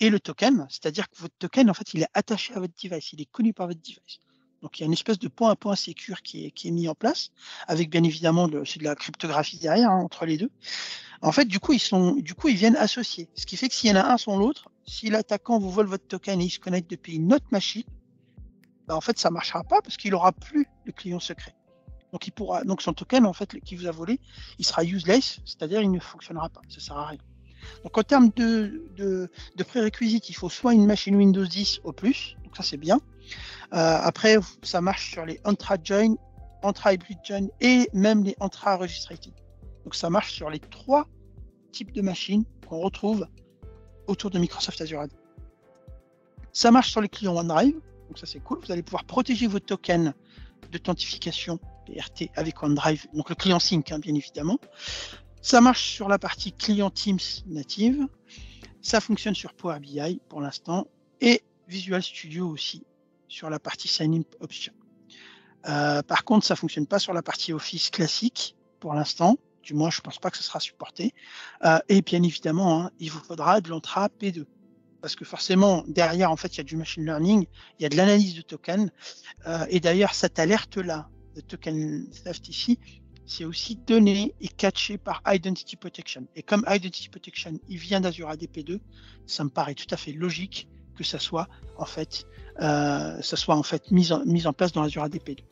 et le token, c'est-à-dire que votre token, en fait, il est attaché à votre device, il est connu par votre device. Donc, il y a une espèce de point à point sécure qui est mis en place, avec bien évidemment c'est de la cryptographie derrière, hein, entre les deux. En fait, du coup, ils viennent associer. Ce qui fait que s'il y en a un sans l'autre, si l'attaquant vous vole votre token et il se connecte depuis une autre machine, en fait, ça ne marchera pas parce qu'il n'aura plus le client secret. Donc, son token, en fait, qui vous a volé, il sera useless, c'est-à-dire il ne fonctionnera pas, ça ne sert à rien. Donc en termes de prérequis, il faut soit une machine Windows 10 au plus, donc ça c'est bien, Après, ça marche sur les intra-join, intra-hybrid join et même les intra-registrated. Donc ça marche sur les 3 types de machines qu'on retrouve autour de Microsoft Azure AD. Ça marche sur les clients OneDrive, donc ça c'est cool. Vous allez pouvoir protéger vos tokens d'authentification PRT avec OneDrive, donc le client Sync, hein, bien évidemment. Ça marche sur la partie client Teams native. Ça fonctionne sur Power BI pour l'instant et Visual Studio aussi sur la partie Sign-in Option. Par contre, ça ne fonctionne pas sur la partie Office classique pour l'instant. Du moins, je ne pense pas que ce sera supporté. Et bien évidemment, hein, il vous faudra de l'Entra P2. Parce que forcément, derrière, en fait, il y a du machine learning, il y a de l'analyse de tokens. Et d'ailleurs, cette alerte-là, de token theft ici, c'est aussi donné et catché par Identity Protection. Et comme Identity Protection, il vient d'Azure AD P2, ça me paraît tout à fait logique que ça soit en fait, mis en place dans Azure AD P2.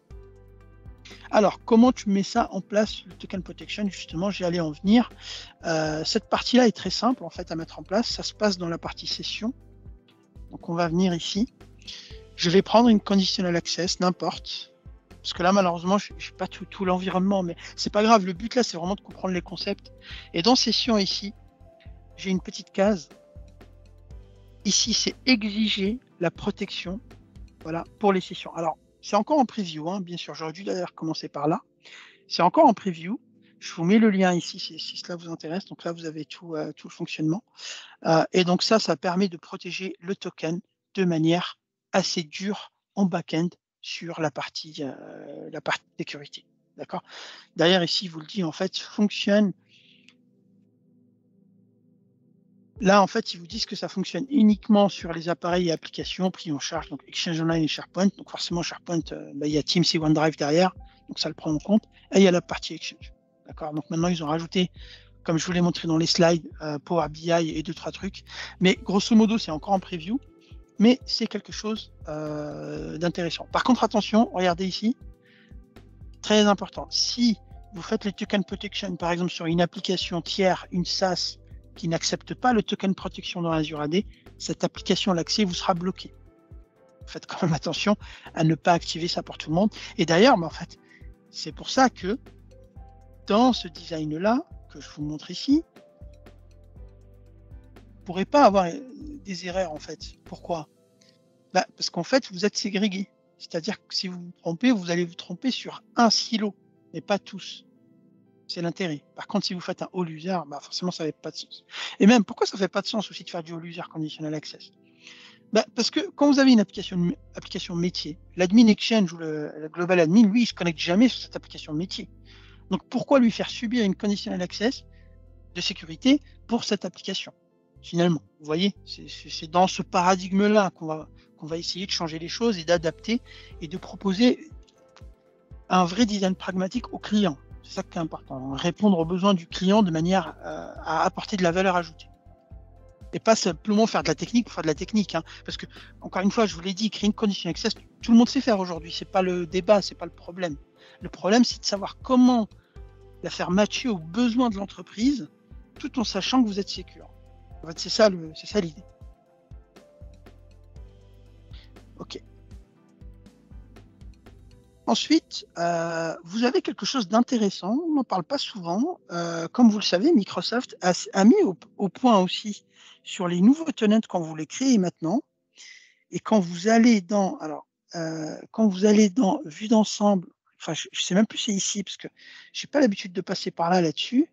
Alors, comment tu mets ça en place, le token protection? Justement, j'allais en venir. Cette partie-là est très simple en fait à mettre en place. Ça se passe dans la partie session. Donc, on va venir ici. Je vais prendre une conditional access, n'importe. Parce que là, malheureusement, je n'ai pas tout l'environnement, mais c'est pas grave. Le but là, c'est vraiment de comprendre les concepts. Et dans session ici, j'ai une petite case. Ici, c'est exiger la protection, voilà, pour les sessions. Alors, c'est encore en preview, hein, bien sûr. J'aurais dû d'ailleurs commencer par là. C'est encore en preview. Je vous mets le lien ici si cela vous intéresse. Donc là, vous avez tout le fonctionnement. Et donc ça permet de protéger le token de manière assez dure en back-end sur la partie sécurité. D'accord. Derrière ici, il vous le dit, en fait, fonctionne. Là, en fait, ils vous disent que ça fonctionne uniquement sur les appareils et applications pris en charge, donc Exchange Online et SharePoint. Donc forcément, SharePoint, il y a Teams et OneDrive derrière, donc ça le prend en compte. Et il y a la partie Exchange. D'accord. Donc maintenant, ils ont rajouté, comme je vous l'ai montré dans les slides, Power BI et 2-3 trucs. Mais grosso modo, c'est encore en preview, mais c'est quelque chose d'intéressant. Par contre, attention, regardez ici, très important. Si vous faites les token protection, par exemple, sur une application tiers, une SaaS, qui n'accepte pas le token protection dans Azure AD, cette application, l'accès vous sera bloqué. Faites quand même attention à ne pas activer ça pour tout le monde. Et d'ailleurs, en fait, c'est pour ça que dans ce design-là, que je vous montre ici, vous ne pourrez pas avoir des erreurs, en fait. Pourquoi? Parce qu'en fait, vous êtes ségrégé. C'est-à-dire que si vous vous trompez, vous allez vous tromper sur un silo, mais pas tous. C'est l'intérêt. Par contre, si vous faites un all user, forcément, ça n'avait pas de sens. Et même, pourquoi ça ne fait pas de sens aussi de faire du all user conditional access? Parce que quand vous avez une application métier, l'admin exchange ou le global admin, lui, il ne se connecte jamais sur cette application métier. Donc, pourquoi lui faire subir une conditional access de sécurité pour cette application? Finalement, vous voyez, c'est dans ce paradigme-là qu'on va essayer de changer les choses et d'adapter et de proposer un vrai design pragmatique au client. C'est ça qui est important, répondre aux besoins du client de manière à apporter de la valeur ajoutée. Et pas simplement faire de la technique pour faire de la technique. Hein. Parce que, encore une fois, je vous l'ai dit, créer une condition access, tout le monde sait faire aujourd'hui. C'est pas le débat, c'est pas le problème. Le problème, c'est de savoir comment la faire matcher aux besoins de l'entreprise, tout en sachant que vous êtes sécure. En fait, c'est ça l'idée. Ok. Ensuite, vous avez quelque chose d'intéressant, on n'en parle pas souvent. Comme vous le savez, Microsoft a mis au point aussi sur les nouveaux tenants quand vous les créez maintenant. Et quand vous allez dans vue d'ensemble, enfin, je ne sais même plus si c'est ici, parce que je n'ai pas l'habitude de passer par là-dessus.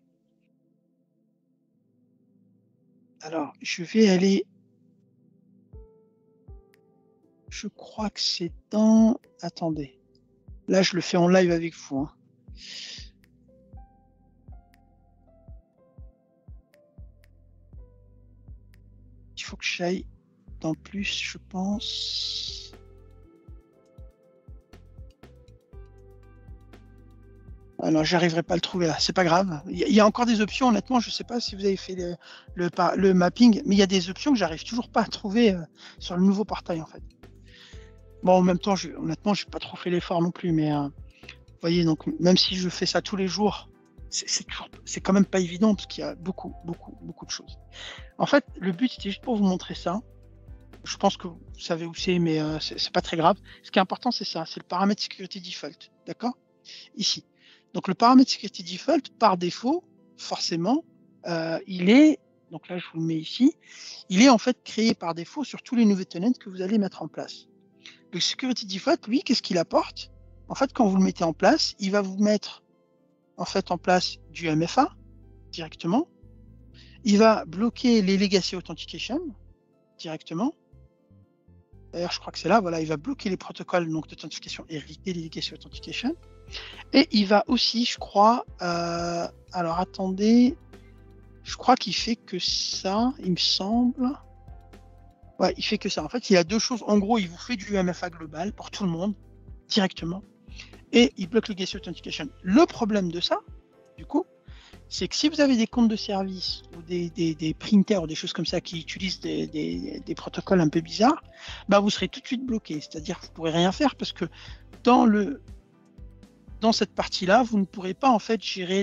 Alors, je vais aller... Je crois que c'est dans... Attendez. Là, je le fais en live avec vous. Hein. Il faut que j'aille dans plus, je pense. Ah non, j'arriverai pas à le trouver là. C'est pas grave. Il y a encore des options. Honnêtement, je sais pas si vous avez fait le mapping, mais il y a des options que j'arrive toujours pas à trouver sur le nouveau portail en fait. Bon, en même temps, honnêtement, je n'ai pas trop fait l'effort non plus, mais vous voyez, donc même si je fais ça tous les jours, c'est quand même pas évident parce qu'il y a beaucoup de choses. En fait, le but, c'était juste pour vous montrer ça. Je pense que vous savez où c'est, mais c'est pas très grave. Ce qui est important, c'est ça, c'est le paramètre Security Default, d'accord? Ici. Donc le paramètre Security Default, par défaut, forcément, il est, donc là je vous le mets ici, il est en fait créé par défaut sur tous les nouveaux tenants que vous allez mettre en place. Le Security Default, lui, qu'est-ce qu'il apporte? En fait, quand vous le mettez en place, il va vous mettre en fait en place du MFA directement. Il va bloquer les Legacy Authentication directement. D'ailleurs, je crois que c'est là, voilà, il va bloquer les protocoles d'authentification héritée des Legacy Authentication. Et il va aussi, je crois, alors attendez, je crois qu'il fait que ça, il me semble. Ouais, il fait que ça. En fait, il y a deux choses. En gros, il vous fait du MFA global pour tout le monde, directement. Et il bloque le Legacy Authentication. Le problème de ça, du coup, c'est que si vous avez des comptes de service ou des printers ou des choses comme ça qui utilisent des protocoles un peu bizarres, bah vous serez tout de suite bloqué. C'est-à-dire que vous ne pourrez rien faire parce que dans cette partie-là, vous ne pourrez pas en fait gérer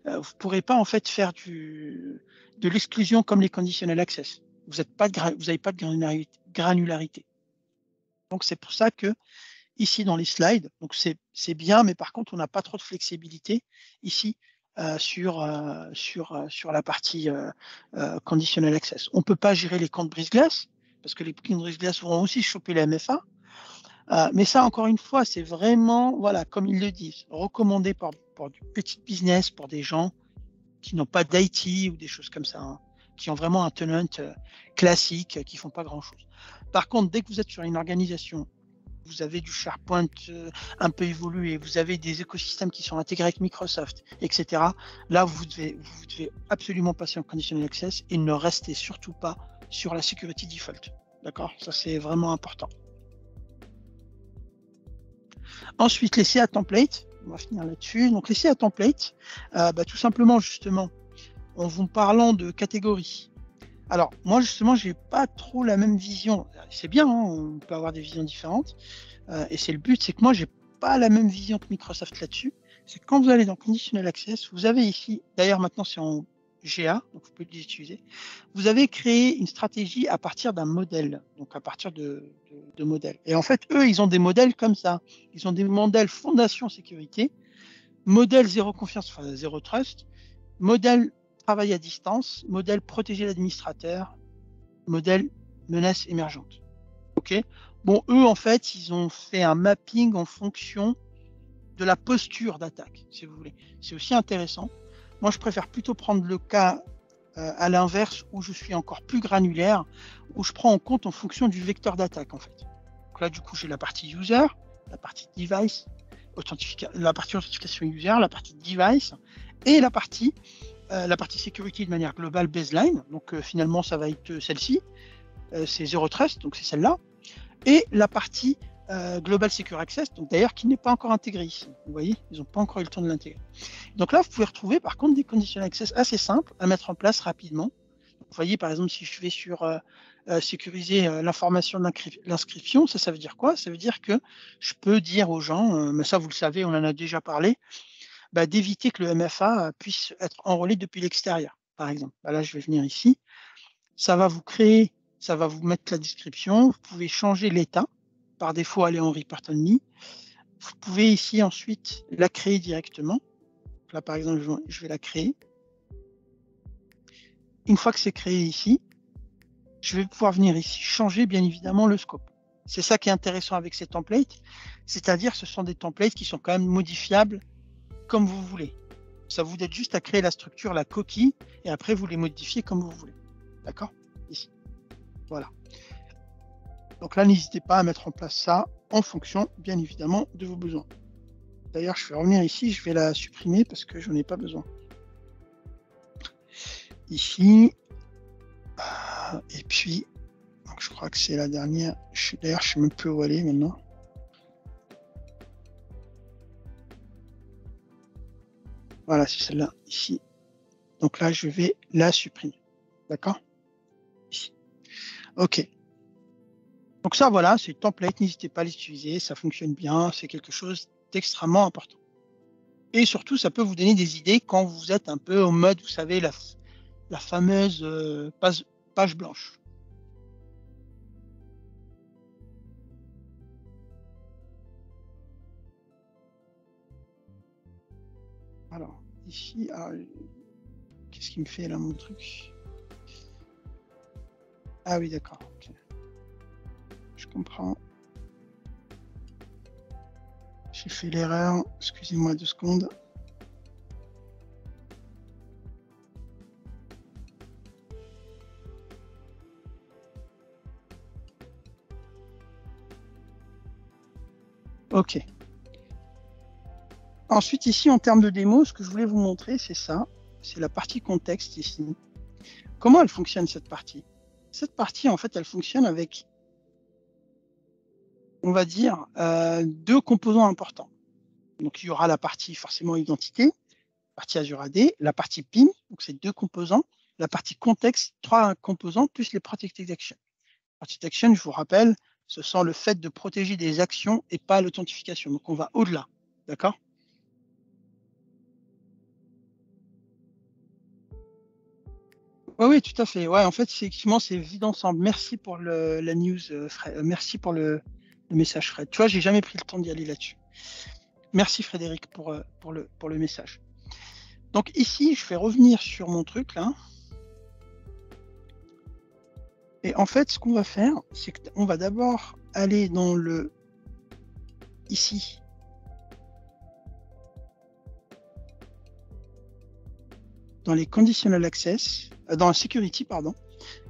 vous pourrez pas en fait faire de l'exclusion comme les conditional access. Vous n'avez pas de granularité. Donc c'est pour ça que ici dans les slides, donc c'est bien, mais par contre on n'a pas trop de flexibilité ici sur la partie conditional access. On ne peut pas gérer les comptes brise-glace parce que les comptes brise-glace vont aussi choper les MFA. Mais ça, encore une fois, c'est vraiment, voilà, comme ils le disent, recommandé pour du petit business, pour des gens qui n'ont pas d'IT ou des choses comme ça, hein, qui ont vraiment un tenant classique, qui font pas grand-chose. Par contre, dès que vous êtes sur une organisation, vous avez du SharePoint un peu évolué, vous avez des écosystèmes qui sont intégrés avec Microsoft, etc. Là, vous devez absolument passer en conditional access et ne restez surtout pas sur la security default. D'accord? Ça, c'est vraiment important. Ensuite, les CA templates, on va finir là-dessus. Donc, les CA templates, tout simplement, justement, en vous parlant de catégories. Alors, moi, justement, j'ai pas trop la même vision. C'est bien, hein, on peut avoir des visions différentes. Et c'est le but, c'est que moi, j'ai pas la même vision que Microsoft là-dessus. C'est que quand vous allez dans Conditional Access, vous avez ici, d'ailleurs, maintenant, c'est en GA, donc vous pouvez les utiliser. Vous avez créé une stratégie à partir d'un modèle, donc à partir de modèles. Et en fait, eux, ils ont des modèles comme ça. Ils ont des modèles fondation sécurité, modèle zéro confiance, enfin zéro trust, modèle travail à distance, modèle protéger l'administrateur, modèle menace émergente. Ok. Bon, eux, en fait, ils ont fait un mapping en fonction de la posture d'attaque, si vous voulez. C'est aussi intéressant. Moi, je préfère plutôt prendre le cas à l'inverse, où je suis encore plus granulaire, où je prends en compte en fonction du vecteur d'attaque, en fait. Donc là, du coup, j'ai la partie user, la partie device, la partie authentification user, la partie device, et la partie sécurité de manière globale baseline. Donc finalement, ça va être celle-ci, c'est Zero Trust, donc c'est celle-là, et la partie Global Secure Access, donc d'ailleurs qui n'est pas encore intégrée ici. Vous voyez, ils n'ont pas encore eu le temps de l'intégrer. Donc là, vous pouvez retrouver par contre des conditional access assez simples à mettre en place rapidement. Vous voyez, par exemple, si je vais sur sécuriser l'information de l'inscription, ça veut dire quoi? Ça veut dire que je peux dire aux gens, mais ça vous le savez, on en a déjà parlé, d'éviter que le MFA puisse être enrôlé depuis l'extérieur, par exemple. Là, je vais venir ici. Ça va vous mettre la description. Vous pouvez changer l'état. Par défaut, aller en report only. Vous pouvez ici ensuite la créer directement. Là, par exemple, je vais la créer. Une fois que c'est créé ici, je vais pouvoir venir ici changer bien évidemment le scope. C'est ça qui est intéressant avec ces templates, c'est-à-dire ce sont des templates qui sont quand même modifiables comme vous voulez. Ça vous aide juste à créer la structure, la coquille, et après vous les modifiez comme vous voulez. D'accord? Ici. Voilà. Donc là, n'hésitez pas à mettre en place ça en fonction, bien évidemment, de vos besoins. D'ailleurs, je vais revenir ici, je vais la supprimer parce que je n'en ai pas besoin. Ici. Et puis, donc je crois que c'est la dernière. D'ailleurs, je ne sais même plus où aller maintenant. Voilà, c'est celle-là, ici. Donc là, je vais la supprimer. D'accord? Ici. OK. Donc ça, voilà, c'est template, n'hésitez pas à les utiliser, ça fonctionne bien, c'est quelque chose d'extrêmement important. Et surtout, ça peut vous donner des idées quand vous êtes un peu en mode, vous savez, la fameuse page blanche. ici, qu'est-ce qui me fait là mon truc? Ah oui, d'accord. Okay. Je comprends. J'ai fait l'erreur. Excusez-moi 2 secondes. Ok. Ensuite, ici, en termes de démo, ce que je voulais vous montrer, c'est ça. C'est la partie contexte ici. Comment elle fonctionne, cette partie? Cette partie, en fait, elle fonctionne avec, on va dire, 2 composants importants. Donc, il y aura la partie, forcément, identité, partie Azure AD, la partie PIM, donc c'est 2 composants, la partie contexte, 3 composants, plus les Protected Actions. Protected Actions, je vous rappelle, ce sont le fait de protéger des actions et pas l'authentification. Donc, on va au-delà. D'accord? Oui, tout à fait. Ouais, en fait, effectivement, c'est vide ensemble. Merci pour la news, Fred. Merci pour le message, Fred. Tu vois, j'ai jamais pris le temps d'y aller là-dessus. Merci, Frédéric, pour le message. Donc ici, je vais revenir sur mon truc, là. Et en fait, ce qu'on va faire, c'est qu'on va d'abord aller dans le... Ici. Dans les conditional access, dans la security, pardon.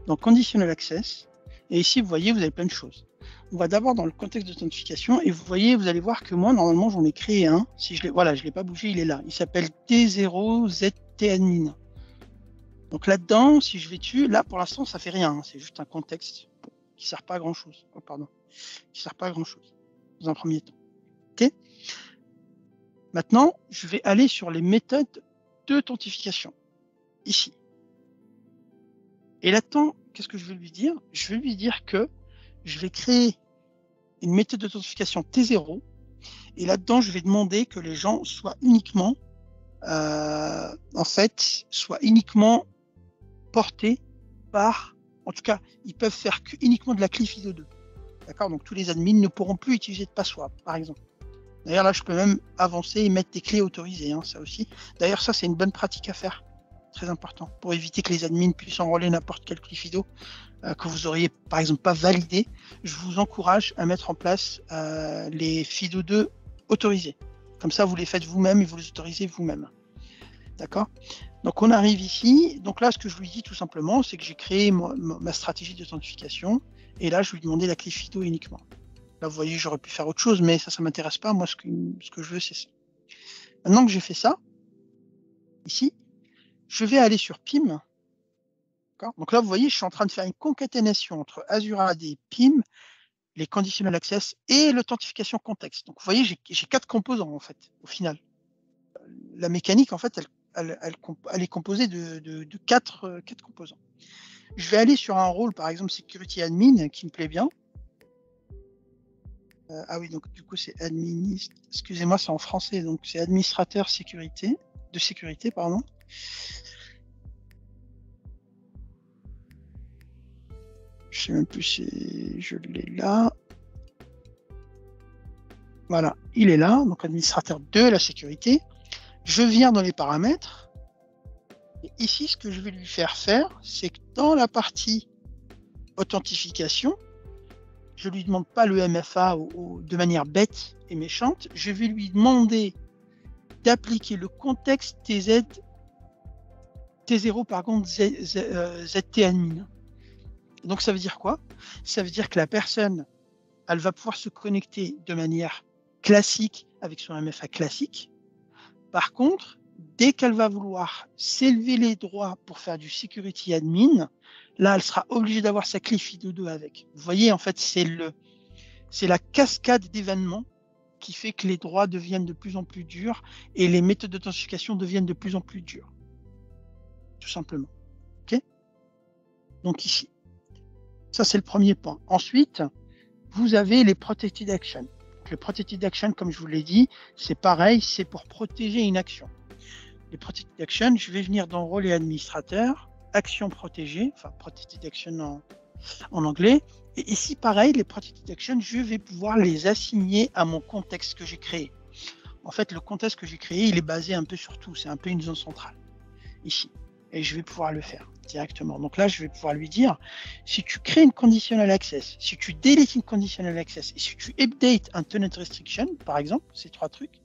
Dans conditional access. Et ici, vous voyez, vous avez plein de choses. On va d'abord dans le contexte d'authentification et vous voyez, vous allez voir que moi, normalement, j'en ai créé un. Si je voilà, je ne l'ai pas bougé, il est là. Il s'appelle T0ZTadmin. Donc là-dedans, si je vais dessus, là, pour l'instant, ça fait rien. Hein, c'est juste un contexte qui ne sert pas à grand-chose. Oh, pardon. Qui ne sert pas à grand-chose, dans un premier temps. OK. Maintenant, je vais aller sur les méthodes d'authentification. Ici. Et là-dedans, qu'est-ce que je vais lui dire? Je vais lui dire que je vais créer une méthode d'authentification T0 et là-dedans, je vais demander que les gens soient uniquement, soient uniquement portés par, en tout cas, ils peuvent faire uniquement de la clé FIDO2. D'accord? Donc, tous les admins ne pourront plus utiliser de password, par exemple. D'ailleurs, là, je peux même avancer et mettre des clés autorisées, hein, ça aussi. D'ailleurs, ça, c'est une bonne pratique à faire. Très important, pour éviter que les admins puissent enrôler n'importe quel clé FIDO que vous auriez, par exemple, pas validé. Je vous encourage à mettre en place les FIDO2 autorisés. Comme ça, vous les faites vous-même et vous les autorisez vous-même. D'accord? Donc, on arrive ici. Donc là, ce que je lui dis tout simplement, c'est que j'ai créé ma stratégie d'authentification. Et là, je lui demandais la clé FIDO uniquement. Là, vous voyez, j'aurais pu faire autre chose, mais ça ne m'intéresse pas. Moi, ce que je veux, c'est ça. Maintenant que j'ai fait ça, ici, je vais aller sur PIM. Donc là, vous voyez, je suis en train de faire une concaténation entre Azure AD, PIM, les conditional access et l'authentification contexte. Donc, vous voyez, j'ai 4 composants, en fait, au final. La mécanique, en fait, elle est composée de 4 composants. Je vais aller sur un rôle, par exemple, Security Admin, qui me plaît bien. Ah oui, donc du coup, c'est excusez-moi, c'est en français, donc c'est administrateur de sécurité, pardon. Je sais même plus si je l'ai là. Voilà, il est là, donc administrateur de la sécurité. Je viens dans les paramètres. Et ici, ce que je vais lui faire, c'est que dans la partie authentification, je ne lui demande pas le MFA de manière bête et méchante. Je vais lui demander d'appliquer le contexte T0 par contre ZTadmin. Donc ça veut dire quoi? Ça veut dire que la personne, elle va pouvoir se connecter de manière classique avec son MFA classique. Par contre, dès qu'elle va vouloir s'élever les droits pour faire du security admin, là, elle sera obligée d'avoir sa clé FIDO2 avec. Vous voyez, en fait, c'est la cascade d'événements qui fait que les droits deviennent de plus en plus durs et les méthodes d'authentification deviennent de plus en plus dures. Tout simplement. OK? Donc ici. Ça, c'est le premier point. Ensuite, vous avez les Protected Actions. Les Protected Actions, comme je vous l'ai dit, c'est pareil, c'est pour protéger une action. Les Protected Actions, je vais venir dans Rôle et Administrateur, Action protégée, enfin Protected Action en anglais. Et ici, pareil, les Protected Actions, je vais pouvoir les assigner à mon contexte que j'ai créé. En fait, le contexte que j'ai créé, il est basé un peu sur tout. C'est un peu une zone centrale, ici. Et je vais pouvoir le faire directement. Donc là, je vais pouvoir lui dire, si tu crées une conditional access, si tu délites une conditional access, et si tu updates un tenant restriction, par exemple, ces 3 trucs,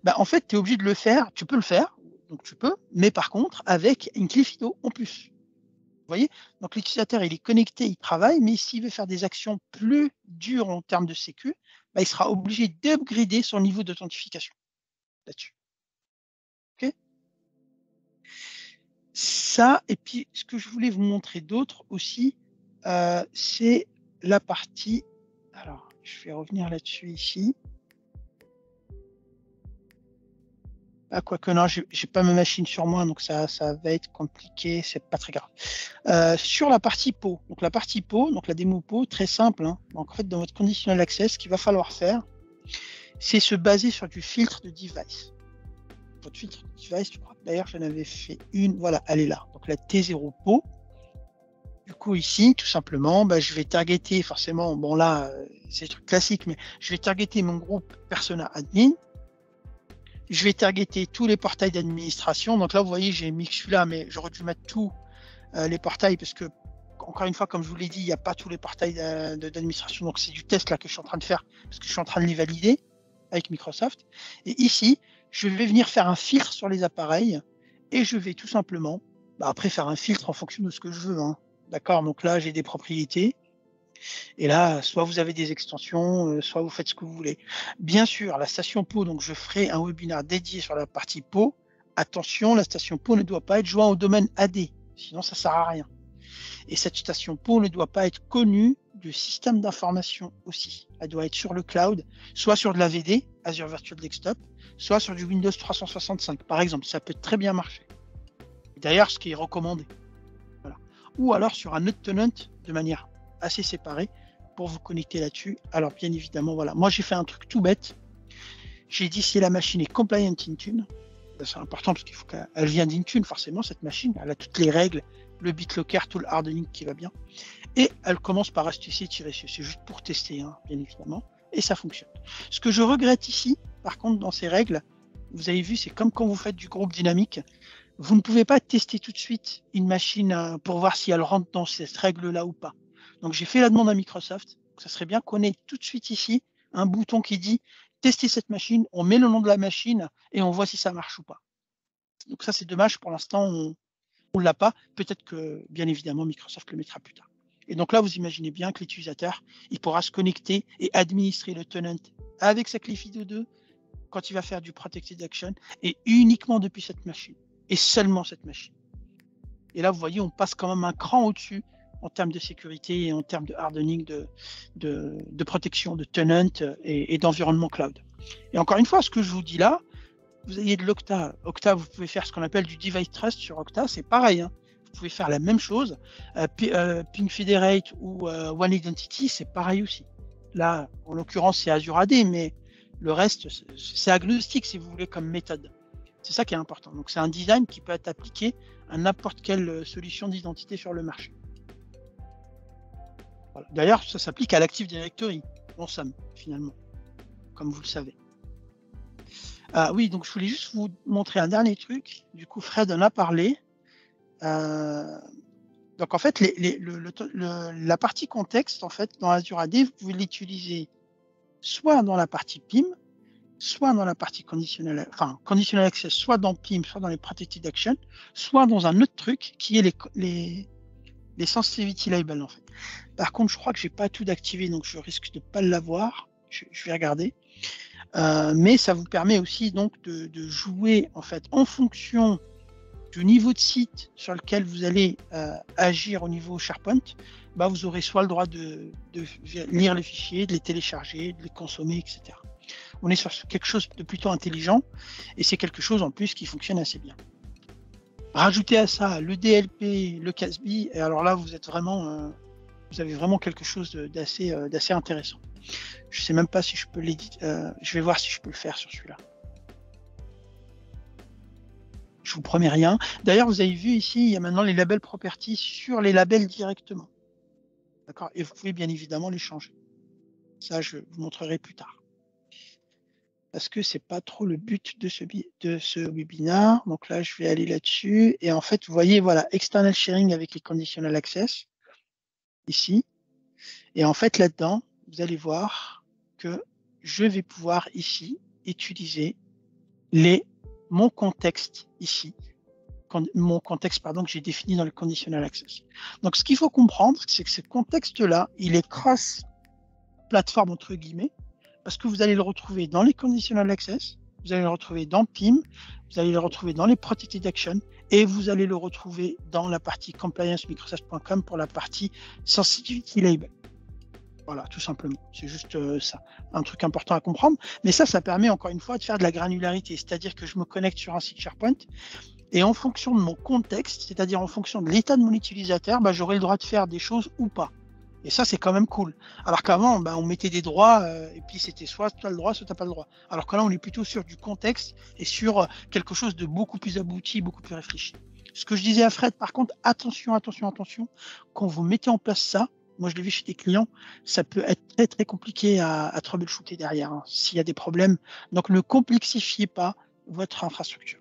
bah, en fait, tu es obligé de le faire. Tu peux le faire, donc tu peux, mais par contre, avec une clé FIDO en plus. Vous voyez? Donc l'utilisateur, il est connecté, il travaille, mais s'il veut faire des actions plus dures en termes de sécu, bah, il sera obligé d'upgrader son niveau d'authentification là-dessus. OK? Ça, et puis ce que je voulais vous montrer d'autre aussi, c'est la partie. Alors, je vais revenir là-dessus ici. Ah, quoique non, j'ai pas ma machine sur moi, donc ça va être compliqué, c'est pas très grave. Sur la partie PO, donc la partie PO, donc la démo PO, très simple, hein. Donc en fait, dans votre conditional access, ce qu'il va falloir faire, c'est se baser sur du filtre de device. Votre filtre de device, je crois, d'ailleurs, j'en avais fait une, voilà, elle est là. Donc la T0 PO. Du coup, ici, tout simplement, bah, je vais targeter forcément, bon là, c'est des trucs classiques, mais je vais targeter mon groupe Persona Admin. Je vais targeter tous les portails d'administration. Donc là, vous voyez, j'ai mis celui-là, mais j'aurais dû mettre tous les portails parce que, encore une fois, comme je vous l'ai dit, il n'y a pas tous les portails d'administration. Donc c'est du test là que je suis en train de faire parce que je suis en train de les valider avec Microsoft. Et ici, je vais venir faire un filtre sur les appareils et je vais tout simplement, bah, après, faire un filtre en fonction de ce que je veux, hein. D'accord? Donc là, j'ai des propriétés. Et là, soit vous avez des extensions, soit vous faites ce que vous voulez. Bien sûr, la station PO, donc je ferai un webinaire dédié sur la partie PO. Attention, la station PO ne doit pas être jointe au domaine AD, sinon ça ne sert à rien. Et cette station PO ne doit pas être connue du système d'information aussi. Elle doit être sur le cloud, soit sur de la VD, Azure Virtual Desktop, soit sur du Windows 365, par exemple. Ça peut très bien marcher. D'ailleurs, ce qui est recommandé. Voilà. Ou alors sur un autre tenant de manière assez séparée pour vous connecter là-dessus. Alors bien évidemment, voilà. Moi j'ai fait un truc tout bête. J'ai dit si la machine est compliant Intune, c'est important parce qu'il faut qu'elle vienne d'Intune forcément cette machine. Elle a toutes les règles, le BitLocker, tout le hardening qui va bien. Et elle commence par STC-C. C'est juste pour tester, hein, bien évidemment. Et ça fonctionne. Ce que je regrette ici, par contre, dans ces règles, vous avez vu, c'est comme quand vous faites du groupe dynamique. Vous ne pouvez pas tester tout de suite une machine pour voir si elle rentre dans cette règle-là ou pas. Donc j'ai fait la demande à Microsoft. Ça serait bien qu'on ait tout de suite ici un bouton qui dit tester cette machine, on met le nom de la machine et on voit si ça marche ou pas. Donc ça c'est dommage, pour l'instant on ne l'a pas. Peut-être que bien évidemment Microsoft le mettra plus tard. Et donc là vous imaginez bien que l'utilisateur il pourra se connecter et administrer le tenant avec sa clé FIDO2 quand il va faire du Protected Action et uniquement depuis cette machine. Et seulement cette machine. Et là, vous voyez, on passe quand même un cran au-dessus en termes de sécurité et en termes de hardening, de protection de tenant et d'environnement cloud. Et encore une fois, ce que je vous dis là, vous ayez de l'Octa. Octa, vous pouvez faire ce qu'on appelle du Device Trust sur Octa, c'est pareil, hein. Vous pouvez faire la même chose. Ping Federate ou One Identity, c'est pareil aussi. Là, en l'occurrence, c'est Azure AD, mais le reste, c'est agnostique si vous voulez comme méthode. C'est ça qui est important. Donc c'est un design qui peut être appliqué à n'importe quelle solution d'identité sur le marché. Voilà. D'ailleurs, ça s'applique à l'Active Directory, en somme, finalement, comme vous le savez. Ah oui, donc je voulais juste vous montrer un dernier truc. Du coup, Fred en a parlé. Donc en fait, la partie contexte, en fait, dans Azure AD, vous pouvez l'utiliser soit dans la partie PIM, soit dans la partie conditional access, soit dans PIM, soit dans les protected action, soit dans un autre truc qui est les sensitivity labels en fait. Par contre, je crois que j'ai pas tout d'activé, donc je risque de pas l'avoir. Je vais regarder. Mais ça vous permet aussi donc de jouer en fait en fonction du niveau de site sur lequel vous allez agir au niveau SharePoint. Bah, vous aurez soit le droit de lire les fichiers, de les télécharger, de les consommer, etc. On est sur quelque chose de plutôt intelligent et c'est quelque chose en plus qui fonctionne assez bien. Rajoutez à ça le DLP, le CASB, et alors là vous êtes vraiment, vous avez vraiment quelque chose d'assez intéressant. Je sais même pas si je peux l'éditer. Je vais voir si je peux le faire sur celui-là. Je vous promets rien. D'ailleurs, vous avez vu ici, il y a maintenant les labels properties sur les labels directement. D'accord. Et vous pouvez bien évidemment les changer. Ça, je vous montrerai plus tard. parce que c'est pas trop le but de ce webinaire. Donc là, je vais aller là-dessus. Et en fait, vous voyez, voilà, external sharing avec les conditional access, ici. Et en fait, là-dedans, vous allez voir que je vais pouvoir ici utiliser mon contexte ici, mon contexte pardon, que j'ai défini dans le conditional access. Donc, ce qu'il faut comprendre, c'est que ce contexte-là, il est cross-plateforme entre guillemets, parce que vous allez le retrouver dans les conditional access, vous allez le retrouver dans PIM, vous allez le retrouver dans les protected actions, et vous allez le retrouver dans la partie compliance-microsoft.com pour la partie sensitivity label. Voilà, tout simplement. C'est juste ça, un truc important à comprendre. Mais ça permet encore une fois de faire de la granularité, c'est-à-dire que je me connecte sur un site SharePoint et en fonction de mon contexte, c'est-à-dire en fonction de l'état de mon utilisateur, bah, j'aurai le droit de faire des choses ou pas. Et ça, c'est quand même cool. Alors qu'avant, bah, on mettait des droits et puis c'était soit tu as le droit, soit tu n'as pas le droit. Alors que là, on est plutôt sur du contexte et sur quelque chose de beaucoup plus abouti, beaucoup plus réfléchi. Ce que je disais à Fred, par contre, attention, quand vous mettez en place ça, moi je l'ai vu chez des clients, ça peut être très très compliqué à troubleshooter derrière, hein, s'il y a des problèmes. Donc ne complexifiez pas votre infrastructure.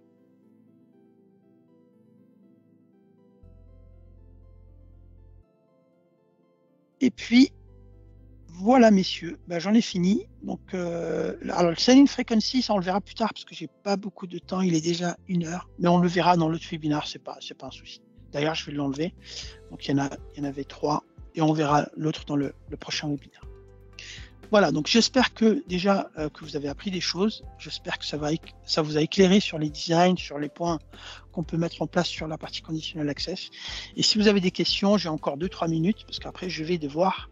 Et puis, voilà, messieurs, bah, j'en ai fini. Donc, alors, le selling frequency, ça, on le verra plus tard parce que j'ai pas beaucoup de temps. Il est déjà 1 heure, mais on le verra dans l'autre webinaire. C'est pas un souci. D'ailleurs, je vais l'enlever. Donc, il y en avait 3 et on verra l'autre dans le prochain webinaire. Voilà. Donc, j'espère que déjà que vous avez appris des choses. J'espère que ça vous a éclairé sur les designs, sur les points qu'on peut mettre en place sur la partie conditional access. Et si vous avez des questions, j'ai encore 2-3 minutes parce qu'après, je vais devoir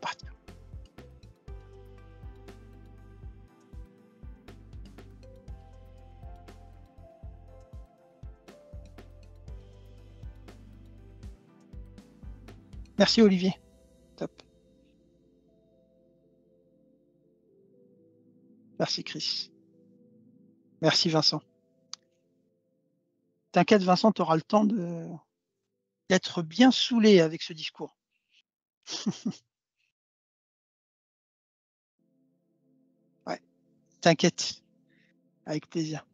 partir. Merci Olivier. Top. Merci Chris. Merci Vincent. T'inquiète Vincent, tu auras le temps d'être bien saoulé avec ce discours. Ouais, t'inquiète. Avec plaisir.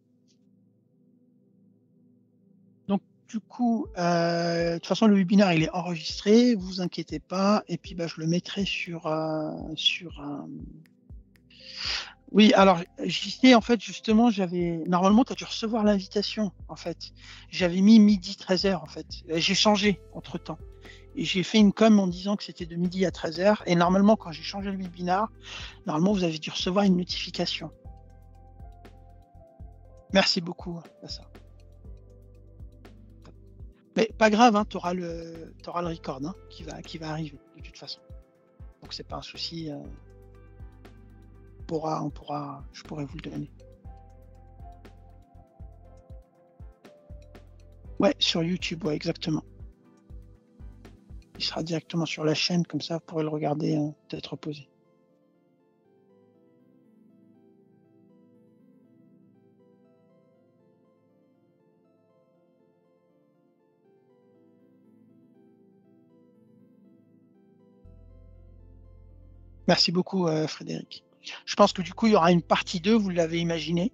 Donc du coup, de toute façon, le webinaire il est enregistré, vous inquiétez pas. Et puis bah, je le mettrai sur Oui, alors j'y sais, en fait, justement, normalement, tu as dû recevoir l'invitation, en fait. J'avais mis midi 13h, en fait. J'ai changé entre-temps. Et j'ai fait une com en disant que c'était de midi à 13h. Et normalement, quand j'ai changé le webinar, normalement, vous avez dû recevoir une notification. Merci beaucoup à ça. Mais pas grave, hein, tu auras le record hein, qui va arriver, de toute façon. Donc, c'est pas un souci. Je pourrais vous le donner. Ouais, sur YouTube, ouais, exactement. Il sera directement sur la chaîne, comme ça vous pourrez le regarder peut-être reposé. Merci beaucoup Frédéric. Je pense que du coup il y aura une partie 2, vous l'avez imaginé,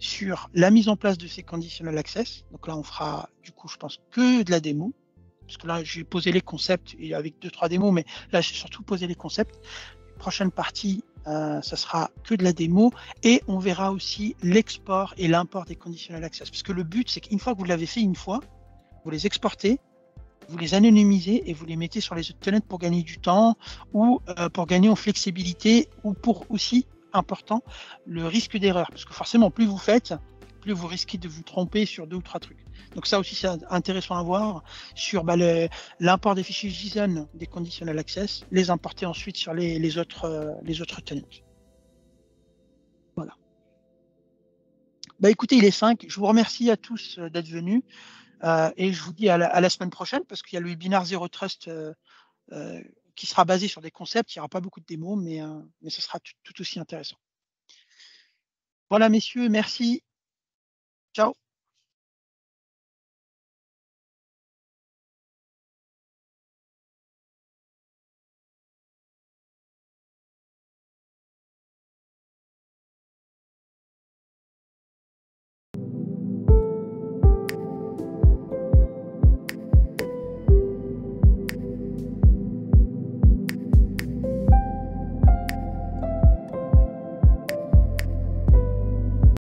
sur la mise en place de ces conditional access. Donc là on fera du coup je pense que de la démo, parce que là j'ai posé les concepts et avec 2-3 démos, mais là j'ai surtout posé les concepts. Prochaine partie, ça sera que de la démo et on verra aussi l'export et l'import des conditional access. Parce que le but c'est qu'une fois que vous l'avez fait une fois, vous les exportez, vous les anonymisez et vous les mettez sur les autres tenants pour gagner du temps ou pour gagner en flexibilité ou pour aussi, important, le risque d'erreur. Parce que forcément, plus vous faites, plus vous risquez de vous tromper sur 2 ou 3 trucs. Donc ça aussi, c'est intéressant à voir sur l'import des fichiers JSON des conditional access, les importer ensuite sur les autres tenants. Voilà. Bah écoutez, il est 5. Je vous remercie à tous d'être venus. Et je vous dis à la semaine prochaine parce qu'il y a le webinaire Zero Trust qui sera basé sur des concepts. Il n'y aura pas beaucoup de démos, mais ce sera tout aussi intéressant. Voilà, messieurs, merci. Ciao.